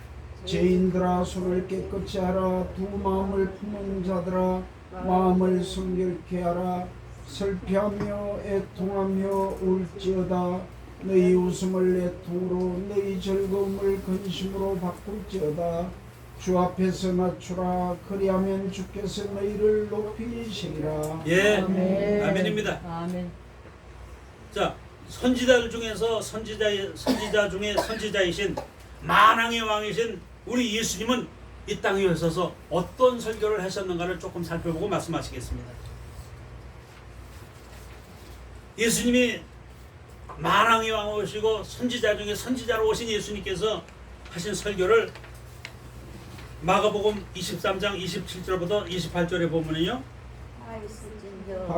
Speaker 2: 죄인들아 손을 깨끗이 하라. 두 마음을 품은 자들아 마음을 성결케 하라. 슬피하며 애통하며 울지어다. 너희 웃음을 애통으로 너희 즐거움을 근심으로 바꿀지어다. 주 앞에서 낮추라. 그리하면 주께서 너희를 높이시리라.
Speaker 1: 예,
Speaker 3: 아멘.
Speaker 1: 아멘입니다.
Speaker 3: 아멘.
Speaker 1: 자, 선지자들 중에서 선지자 중에 선지자이신 만왕의 왕이신 우리 예수님은 이 땅에 오셔서 어떤 설교를 하셨는가를 조금 살펴보고 말씀하시겠습니다. 예수님이 만왕의 왕 오시고 선지자 중에 선지자로 오신 예수님께서 하신 설교를 마가복음 23장 27절부터 28절에 보면은요.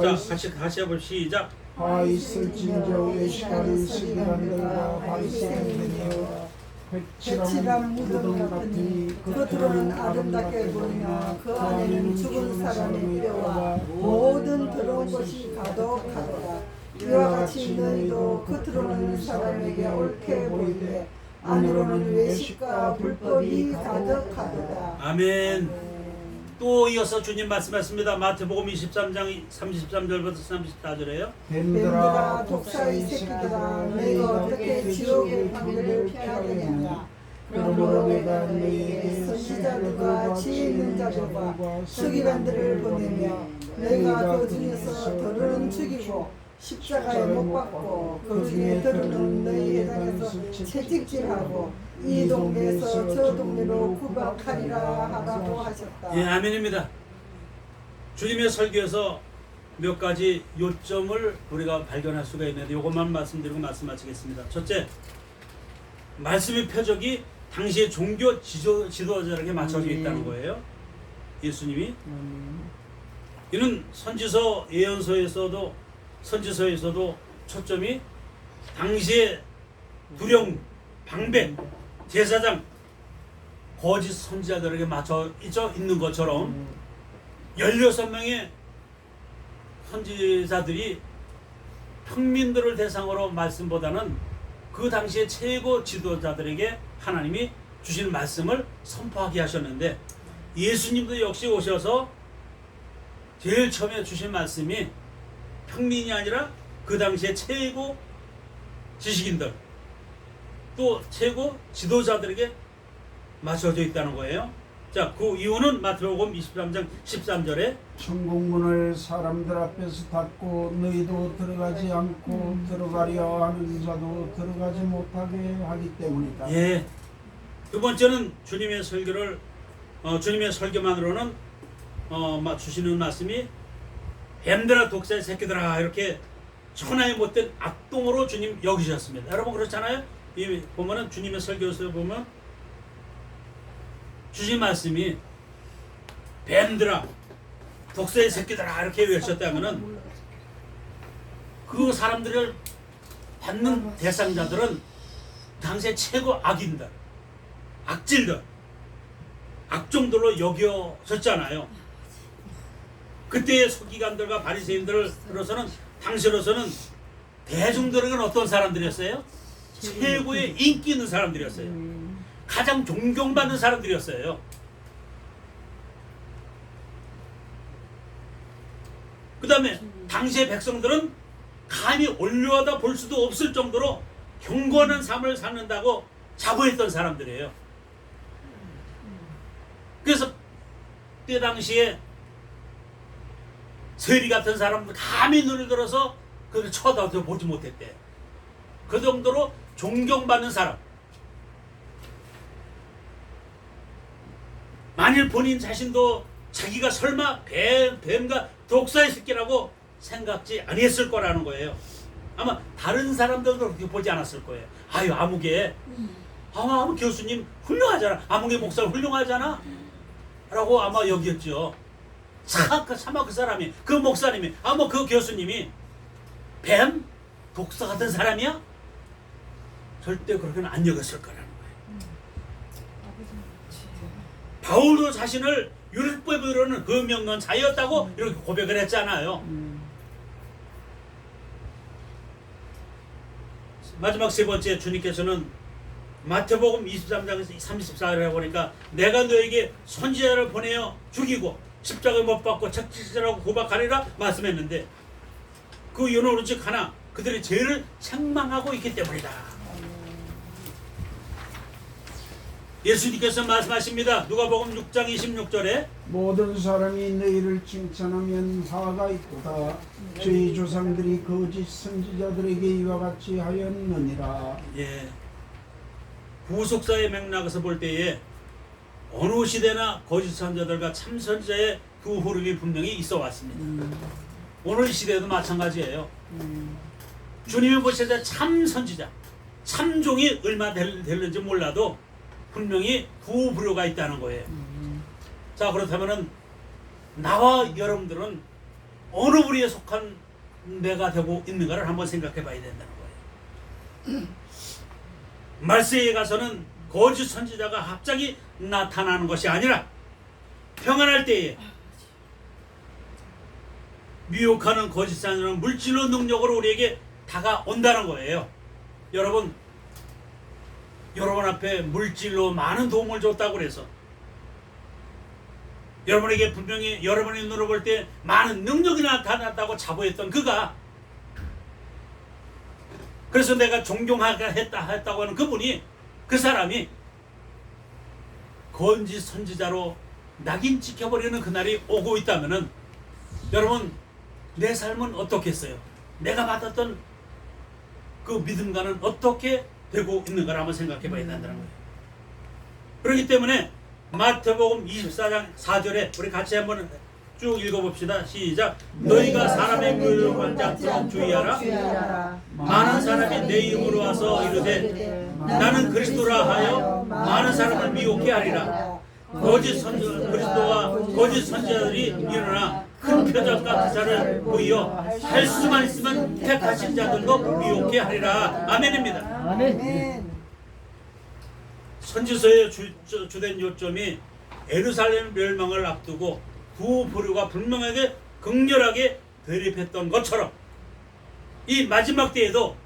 Speaker 1: 자, 같이 해볼 시작.
Speaker 2: 화 있을진저 외식하는 스리간들과 바리새인들이여 백칠한 무덤 같으니
Speaker 4: 겉으로는 아름답게 보이나 그 안에는 죽은 사람의 뼈와 모든 더러운 것이 가득하도다. 이와 같이 너희도 겉으로는 사람에게 옳게 보이되 안으로는 외식과 불법이 가득하도다.
Speaker 1: 아멘. 또 이어서 주님 말씀하십니다. 마태복음 23장 33절부터 34절에요.
Speaker 2: 뱀들아
Speaker 4: 독사의 새끼들아 너희가 어떻게 지옥의 방해를 피하겠느냐. 그러므로 내가 너희에게 선지자들과 지혜 있는 자들과 서기관들을 보내며 너희가 그 중에서 더러는 죽이고 십자가에 못 박고 그 중에 더러는 너희 회당에서 채찍질하고 이 동네에서 저 동네로 구박하리라 하라고 하셨다.
Speaker 1: 예, 아멘입니다. 주님의 설교에서 몇 가지 요점을 우리가 발견할 수가 있는데 이것만 말씀드리고 말씀 마치겠습니다. 첫째, 말씀의 표적이 당시의 종교 지도자에게 맞춰져 있다는 거예요. 예수님이 이는 선지서에서도 초점이 당시의 두령, 방백, 제사장, 거짓 선지자들에게 맞춰 있는 것처럼 16명의 선지자들이 평민들을 대상으로 말씀보다는 그 당시의 최고 지도자들에게 하나님이 주신 말씀을 선포하게 하셨는데 예수님도 역시 오셔서 제일 처음에 주신 말씀이 평민이 아니라 그 당시의 최고 지식인들 또 최고 지도자들에게 맞춰져 있다는 거예요. 자, 그 이유는 마태복음 23장 13절에
Speaker 2: 천국문을 사람들 앞에서 닫고 너희도 들어가지 않고 들어가려 하는 자도 들어가지 못하게 하기 때문이다.
Speaker 1: 예. 두 번째는 주님의 설교만으로는 주시는 말씀이 뱀들아 독사의 새끼들아 이렇게 천하에 못된 악동으로 주님 여기셨습니다. 여러분 그렇잖아요? 이 보면은 주님의 설교에서 보면 주신 말씀이 뱀들아 독사의 새끼들아 이렇게 외쳤다면은 그 사람들을 받는 대상자들은 당시의 최고 악인들, 악질들, 악종들로 여겨졌잖아요. 그때의 서기관들과 바리새인들로서는 당시로서는 대중들에게는 어떤 사람들이었어요? 최고의 인기 있는 사람들이었어요. 가장 존경받는 사람들이었어요. 그 다음에 당시의 백성들은 감히 올려다 볼 수도 없을 정도로 경건한 삶을 사는다고 자부했던 사람들이에요. 그래서 그때 당시에 세리 같은 사람들 감히 눈을 들어서 그를 쳐다도 보지 못했대. 그 정도로 존경받는 사람. 만일 본인 자신도 자기가 설마 뱀과 독사의 새끼라고 생각지 아니했을 거라는 거예요. 아마 다른 사람들도 그렇게 보지 않았을 거예요. 아유, 아무개 교수님 훌륭하잖아. 아무개 목사 훌륭하잖아. 라고 아마 여겼죠. 차마 그 사람이, 그 목사님이, 그 교수님이 뱀? 독사 같은 사람이야? 절대 그렇게는 안 여겼을 거라는 거예요. 바울도 자신을 율법으로는 금명론 자였다고 이렇게 고백을 했잖아요. 마지막 세 번째, 주님께서는 마태복음 23장에서 34절에 보니까 내가 너에게 선지자를 보내어 죽이고 십자가에 못 박고 책짓이라고 고박하리라 말씀했는데 그 이유는 오직 하나, 그들의 죄를 책망하고 있기 때문이다. 예수님께서 말씀하십니다. 누가복음 6장 26절에
Speaker 2: 모든 사람이 너희를 칭찬하면 화가 있도다. 저희 조상들이 거짓 선지자들에게 이와 같이 하였느니라.
Speaker 1: 예, 구속사의 맥락에서 볼 때에 어느 시대나 거짓 선지자들과 참 선지자의 두 흐름이 분명히 있어 왔습니다. 오늘 시대도 마찬가지예요. 주님이 보실 때 참 선지자, 참종이 얼마 될는지 몰라도 분명히 두 부류가 있다는 거예요. 자, 그렇다면은 나와 여러분들은 어느 부류에 속한 내가 되고 있는가를 한번 생각해 봐야 된다는 거예요. 말세에 가서는 거짓 선지자가 갑자기 나타나는 것이 아니라 평안할 때에 미혹하는 거짓 선지자는 물질로 능력으로 우리에게 다가온다는 거예요. 여러분 앞에 물질로 많은 도움을 줬다고 그래서 여러분에게 분명히 여러분의 눈으로 볼 때 많은 능력이 나타났다고 자부했던 그가, 그래서 내가 존경했다고 하는 그분이, 그 사람이 거짓 선지자로 낙인 찍혀버리는 그날이 오고 있다면은 여러분 내 삶은 어떻겠어요? 내가 받았던 그 믿음과는 어떻게 되고 있는가를 한번 생각해 봐야 된다는 거예요. 그렇기 때문에 마태복음 24장 4절에 우리 같이 한번 쭉 읽어봅시다. 시작. 너희가 사람의 미혹한 자처럼 주의하라. 많은 사람이 내 이름으로 와서 이르되 나는 그리스도라 하여 많은 사람을 미혹해 하리라. 거짓 선지자 그리스도와 거짓 선지자들이 일어나 큰 표적과 기사를 보이어 할 수만 있으면 택하신 자들도 미혹해 하리라. 아멘입니다.
Speaker 3: 아멘.
Speaker 1: 선지서의 주된 요점이 예루살렘 멸망을 앞두고 두 부류가 분명하게 극렬하게 대립했던 것처럼 이 마지막 때에도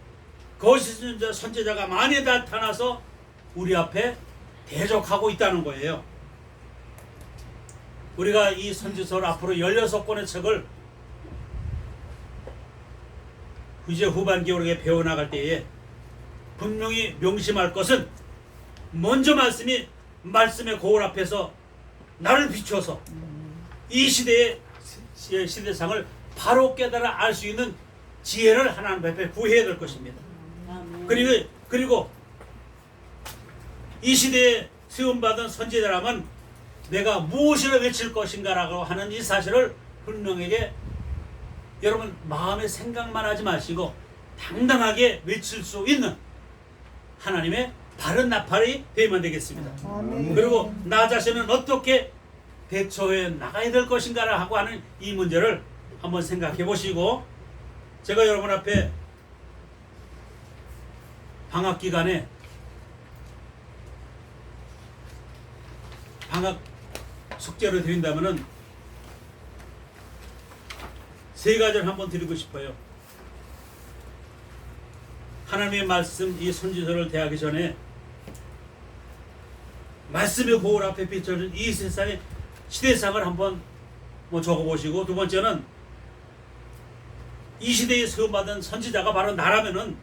Speaker 1: 거짓 선지자가 많이 나타나서 우리 앞에 대적하고 있다는 거예요. 우리가 이 선지서를 앞으로 16권의 책을 이제 후반기에 우리가 배워나갈 때에 분명히 명심할 것은, 먼저 말씀의 거울 앞에서 나를 비춰서 이 시대의 시대상을 바로 깨달아 알 수 있는 지혜를 하나님 앞에 구해야 될 것입니다. 그리고 이 시대에 세움받은 선지자라면 내가 무엇이라 외칠 것인가라고 하는 이 사실을 분명하게 여러분 마음에 생각만 하지 마시고 당당하게 외칠 수 있는 하나님의 바른 나팔이 되면 되겠습니다. 그리고 나 자신은 어떻게 대처해 나가야 될 것인가라고 하는 이 문제를 한번 생각해 보시고, 제가 여러분 앞에 방학 기간에 방학 숙제를 드린다면은 세 가지를 한번 드리고 싶어요. 하나님의 말씀 이 선지서를 대하기 전에 말씀의 거울 앞에 비춰진 이 세상의 시대상을 한번 적어보시고, 두 번째는 이 시대에 세움받은 선지자가 바로 나라면은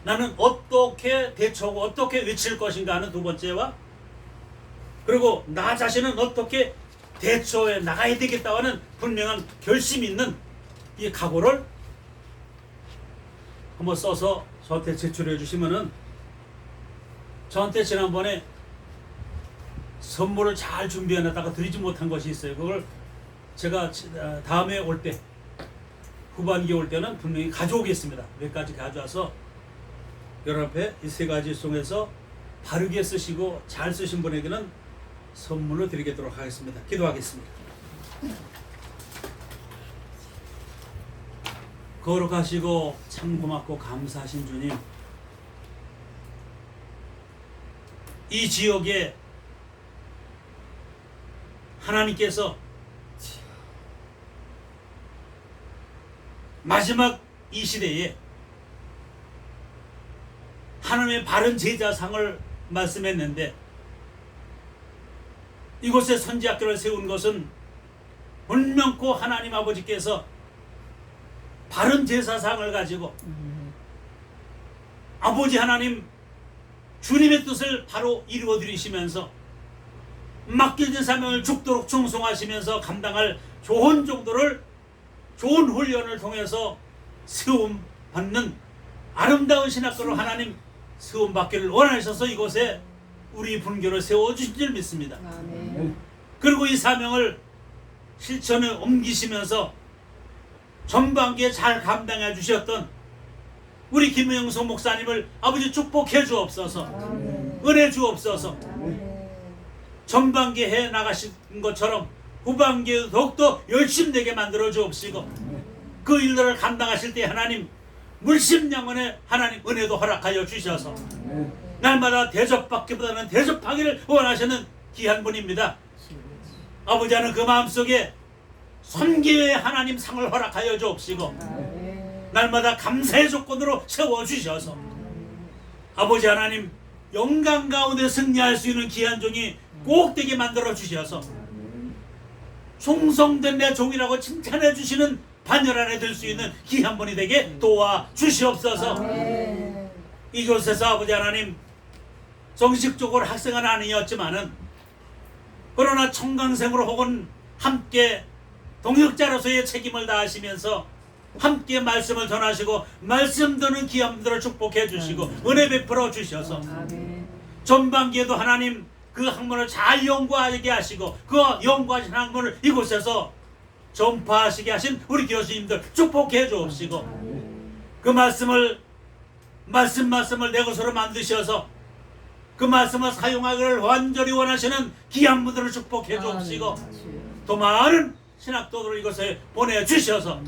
Speaker 1: 나는 어떻게 대처하고 어떻게 외칠 것인가 하는 두 번째와, 그리고 나 자신은 어떻게 대처해 나가야 되겠다고 하는 분명한 결심이 있는 이 각오를 한번 써서 저한테 제출해 주시면은 저한테 지난번에 선물을 잘 준비해 놨다가 드리지 못한 것이 있어요. 그걸 제가 다음에 올 때, 후반기에 올 때는 분명히 가져오겠습니다. 몇 가지 가져와서 여러분 앞에 이 세 가지 중에서 바르게 쓰시고 잘 쓰신 분에게는 선물을 드리도록 하겠습니다. 기도하겠습니다. 거룩하시고 참 고맙고 감사하신 주님, 이 지역에 하나님께서 마지막 이 시대에 하나님의 바른 제자상을 말씀했는데, 이곳에 선지학교를 세운 것은 분명코 하나님 아버지께서 바른 제사상을 가지고 아버지 하나님 주님의 뜻을 바로 이루어 드리시면서 맡겨진 사명을 죽도록 충성하시면서 감당할 좋은 정도를 좋은 훈련을 통해서 세움 받는 아름다운 신학교로 하나님 세움 받기를 원하셔서 이곳에 우리 분교를 세워주신 줄 믿습니다.
Speaker 3: 아멘.
Speaker 1: 그리고 이 사명을 실천에 옮기시면서 전반기에 잘 감당해 주셨던 우리 김영석 목사님을 아버지 축복해 주옵소서. 은혜 주옵소서. 전반기에 해 나가신 것처럼 후반기에도 더욱더 열심되게 만들어 주옵시고, 그 일들을 감당하실 때 하나님 물심양원의 하나님 은혜도 허락하여 주셔서 날마다 대접받기보다는 대접하기를 원하시는 귀한 분입니다. 아버지 하는 그 마음속에 선기의 하나님 상을 허락하여 주옵시고, 날마다 감사의 조건으로 세워주셔서 아버지 하나님 영광 가운데 승리할 수 있는 귀한 종이 꼭 되게 만들어 주셔서 충성된 내 종이라고 칭찬해 주시는 반열 안에 들 수 있는 귀한 분이 되게 도와 주시옵소서. 이곳에서 아버지 하나님 정식적으로 학생은 아니었지만은 그러나 청강생으로 혹은 함께 동역자로서의 책임을 다하시면서 함께 말씀을 전하시고 말씀 듣는 귀한 분들을 축복해 주시고 은혜 베풀어 주셔서 전반기에도 하나님 그 학문을 잘 연구하게 하시고 그 연구하신 학문을 이곳에서 전파하시게 하신 우리 교수님들 축복해 주옵시고, 그 말씀을 내 것으로 만드셔서 그 말씀을 사용하기를 완전히 원하시는 귀한 분들을 축복해 주옵시고, 또 많은 신학도들을 이곳에 보내주셔서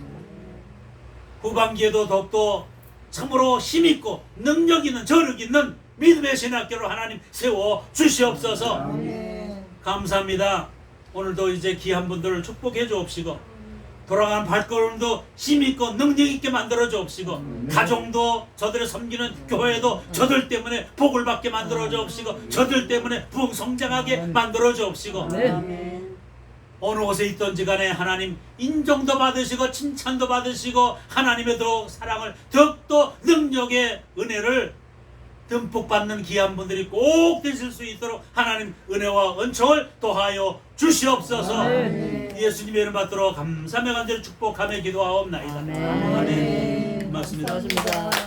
Speaker 1: 후반기에도 더욱더 참으로 힘있고 능력있는 저력있는 믿음의 신학교로 하나님 세워 주시옵소서. 감사합니다. 오늘도 이제 귀한 분들을 축복해 주옵시고, 돌아가는 발걸음도 힘있고 능력있게 만들어 주옵시고, 가정도 저들을 섬기는 교회도 저들 때문에 복을 받게 만들어 주옵시고, 저들 때문에 부흥 성장하게 만들어 주옵시고, 어느 곳에 있던지 간에 하나님 인정도 받으시고 칭찬도 받으시고 하나님의 더욱 사랑을 더욱더 능력의 은혜를 듬뿍 받는 귀한 분들이 꼭 되실 수 있도록 하나님 은혜와 은총을 더하여 주시옵소서. 예수님의 이름 받들어 감사의 간절히 축복하며 기도하옵나이다. 아멘. 고맙습니다.
Speaker 3: 고맙습니다.